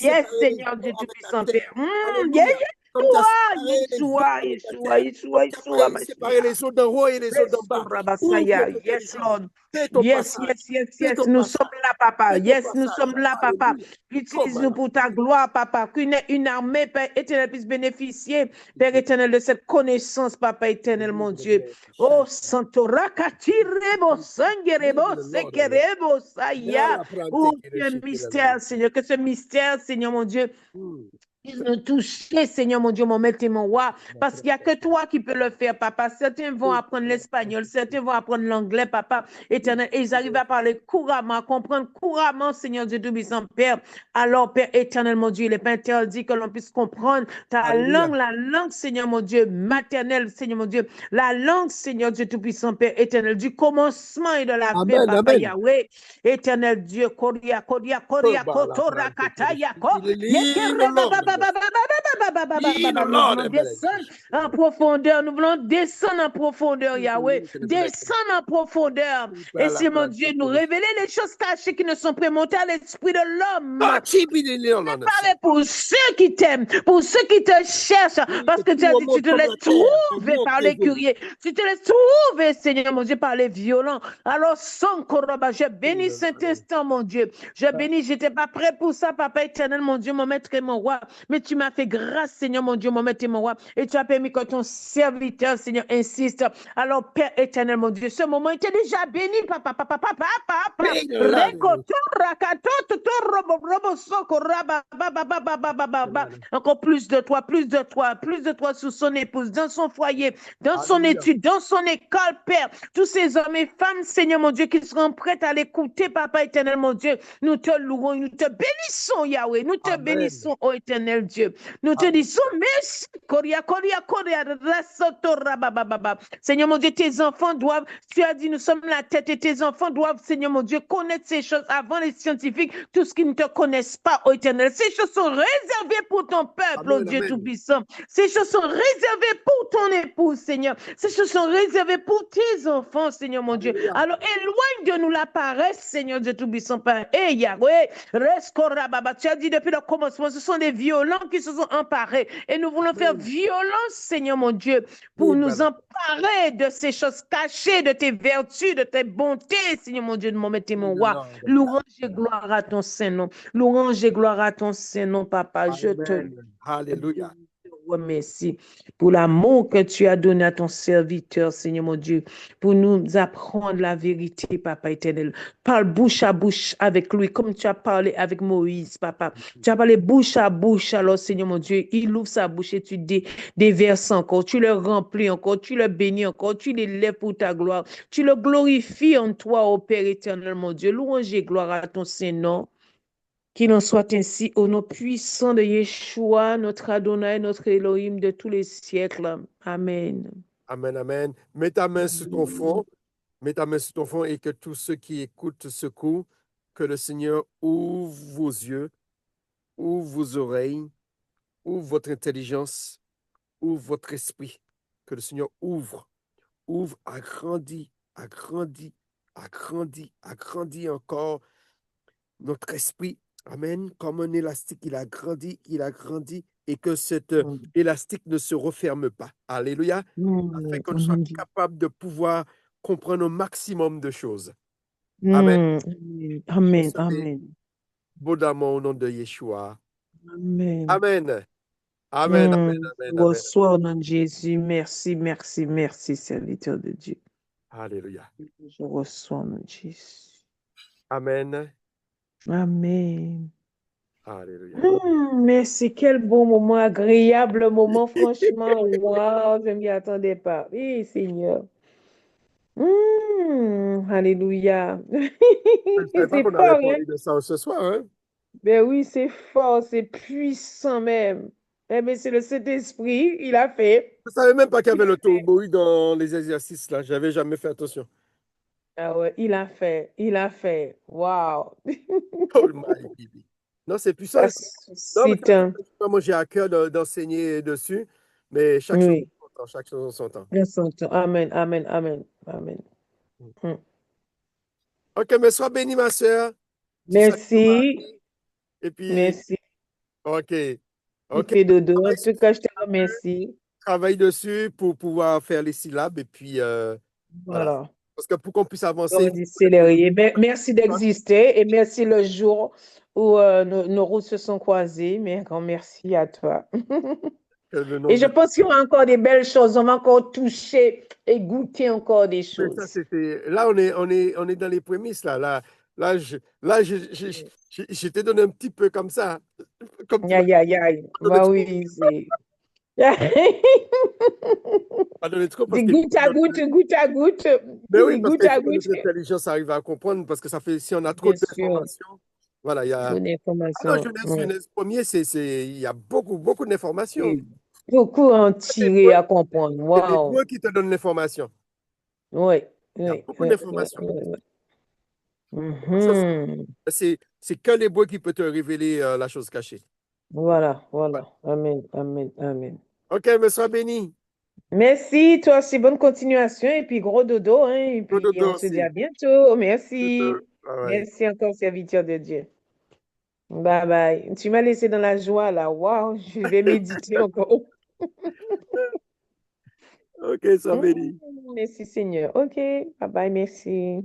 Yes, Seigneur Dieu Tout-Puissant, Père. Yeshua, séparer les eaux d'en haut et les eaux d'en bas. Yes, Lord. Yes. Nous sommes là, Papa. Yes, nous sommes là, Papa. Utilise-nous pour ta gloire, Papa. Qu'une armée, Père éternel, puisse bénéficier, Père éternel, de cette connaissance, Papa éternel, mon Dieu. Oh, Santo Rakatirebo, Sangerebo, Sekerebo, Saya. Oh, ce mystère, Seigneur, que ce mystère, Seigneur, mon Dieu, puisse nous toucher, Seigneur, mon Dieu, mon maître et mon roi, parce qu'il n'y a que toi qui peux le faire, Papa. Certains vont apprendre l'espagnol, certains vont apprendre l'anglais, Papa éternel, et ils arrivent à parler couramment, à comprendre couramment, Seigneur Dieu Tout-Puissant, Père. Alors, Père éternel, mon Dieu, il n'est pas interdit que l'on puisse comprendre ta langue, la langue, Seigneur, mon Dieu, maternelle, Seigneur, mon Dieu, la langue, Seigneur Dieu Tout-Puissant, Père éternel, du commencement et de la fin, Papa Yahweh, éternel Dieu, Koria, Kotora, Kataya, en profondeur, nous voulons descendre en profondeur, Yahweh, descendre en profondeur. Et c'est mon Dieu, nous révéler les choses cachées qui ne sont prémontées à l'esprit de l'homme. Parler pour ceux qui t'aiment, pour ceux qui te cherchent, parce que tu as dit, tu te laisses trouver par les curieux, tu te laisses trouver, Seigneur, mon Dieu, par les violents. Alors, sans Koroba, je bénis cet instant, mon Dieu. Je bénis, j'étais pas prêt pour ça, Papa éternel, mon Dieu, mon maître et mon roi. Mais tu m'as fait grâce, Seigneur, mon Dieu, mon maître et mon roi. Et tu as permis que ton serviteur, Seigneur, insiste. Alors, Père éternel, mon Dieu, ce moment était déjà béni, papa. Encore plus de toi sur son épouse, dans son foyer, dans son étude, dans son école, Père. Tous ces hommes et femmes, Seigneur, mon Dieu, qui seront prêts à l'écouter, Papa éternel, mon Dieu. Nous te louons, nous te bénissons, Yahweh. Nous te bénissons, ô éternel Dieu. Nous te disons merci. Seigneur mon Dieu, tes enfants doivent, tu as dit, nous sommes la tête et tes enfants doivent, Seigneur mon Dieu, connaître ces choses avant les scientifiques, tous ceux qui ne te connaissent pas, ô éternel. Ces choses sont réservées pour ton peuple, ô Dieu Tout-Puissant. Ces choses sont réservées pour ton épouse, Seigneur. Ces choses sont réservées pour tes enfants, Seigneur mon Dieu. Alors éloigne de nous la paresse, Seigneur Dieu Tout-Puissant, Père. Et Yahweh, tu as dit depuis le commencement, ce sont des violents qui se sont emparés. Et nous voulons faire violence, Seigneur mon Dieu, pour nous emparer de ces choses cachées, de tes vertus, de tes bontés, Seigneur mon Dieu, de mon maître et mon roi. Louange et gloire à ton Saint-Nom. Louange et gloire à ton Saint-Nom, Papa. Je te remercie pour l'amour que tu as donné à ton serviteur, Seigneur mon Dieu, pour nous apprendre la vérité, Papa éternel. Parle bouche à bouche avec lui, comme tu as parlé avec Moïse, Papa. Tu as parlé bouche à bouche, alors, Seigneur mon Dieu, il ouvre sa bouche et tu déverses encore, tu le remplis encore, tu le bénis encore, tu l'élèves pour ta gloire, tu le glorifies en toi, ô Père éternel, mon Dieu. Louange et gloire à ton Saint-Nom. Qu'il en soit ainsi au nom puissant de Yeshua, notre Adonai, notre Elohim de tous les siècles. Amen. Amen, amen. Mets ta main sur ton front. Mets ta main sur ton front et que tous ceux qui écoutent ce coup, que le Seigneur ouvre vos yeux, ouvre vos oreilles, ouvre votre intelligence, ouvre votre esprit. Que le Seigneur ouvre, agrandit encore notre esprit. Amen. Comme un élastique, il a grandi, et que cet élastique ne se referme pas. Alléluia. Afin qu'on soit capable de pouvoir comprendre un maximum de choses. Amen. Amen. Recevez Amen. abondamment au nom de Yeshua. Amen. Amen. Amen. Amen. Je Amen. Amen. reçois au nom de Jésus. Merci, merci, merci, serviteur de Dieu. Alléluia. Je reçois au nom de Jésus. Amen. Amen. Alléluia. Merci, quel bon moment, agréable moment, franchement. Wow, je ne m'y attendais pas. Oui, Seigneur. Alléluia. Je ne savais pas C'est qu'on allait fort, hein? parler de ça ce soir, hein? Ben oui, c'est fort, c'est puissant même. Eh bien, c'est le Saint-Esprit, il a fait. Je ne savais même pas qu'il y Il avait a le fait. tombeau dans les exercices là. Je n'avais jamais fait attention. Ah ouais, il a fait, il a fait. Wow. Oh my baby. Non, c'est puissant. Ça Non, mais suscite un. moi, j'ai à cœur d'enseigner dessus, mais chaque chose en Oui, son temps. Chaque chose en son temps. bien sûr. Amen, amen, amen, amen. Hmm. Ok, mais sois béni, ma soeur. Tu salues ton Merci, mari. Et puis, merci. ok. Il Ok. fait dodo. En Travaille tout cas, je te remercie. travaille dessus pour pouvoir faire les syllabes. Et puis, voilà. Voilà. Parce que pour qu'on puisse avancer, On il faut dit connaître céleri. Merci d'exister et merci le jour où nos routes se sont croisées. Mais un grand merci à toi. le nom Et je de pense qu'il y aura encore des belles choses. On va encore toucher et goûter encore des Mais ça, choses. là, on est dans les prémices, là. Je t'ai donné un petit peu comme ça. Comme tu m'as Aïe, aïe, aïe. donné Bah trop. oui, c'est. Pas donné trop parce C'est que goutte à goutte, goutte à goutte. mais oui, C'est parce goutte qu'il à faut que goutte. notre intelligence arrive à comprendre, parce que ça fait, si on a trop Bien sûr. d'informations, voilà, il y a. Bonne Alors, information. Ouais. Genèse premier, il y a beaucoup, beaucoup d'informations. Et beaucoup à en tirer, à comprendre. C'est Waouh. l'hébreu qui te donne l'information. Oui, Il y a oui, beaucoup oui, oui, d'informations. oui. Ça, Mhm. c'est que l'hébreu qui peut te révéler la chose cachée. Voilà, Voilà. voilà. Amen, amen, amen. Ok, mais sois béni. Merci, toi aussi, bonne continuation et puis gros dodo, hein, et Bon puis dodo on se dit à aussi. bientôt. Merci. Bye bye. Merci encore, serviteur de Dieu. Bye bye. Tu m'as laissé dans la joie là. Waouh, je vais méditer encore. Ok, sois béni. Merci Seigneur. Ok, bye bye, merci.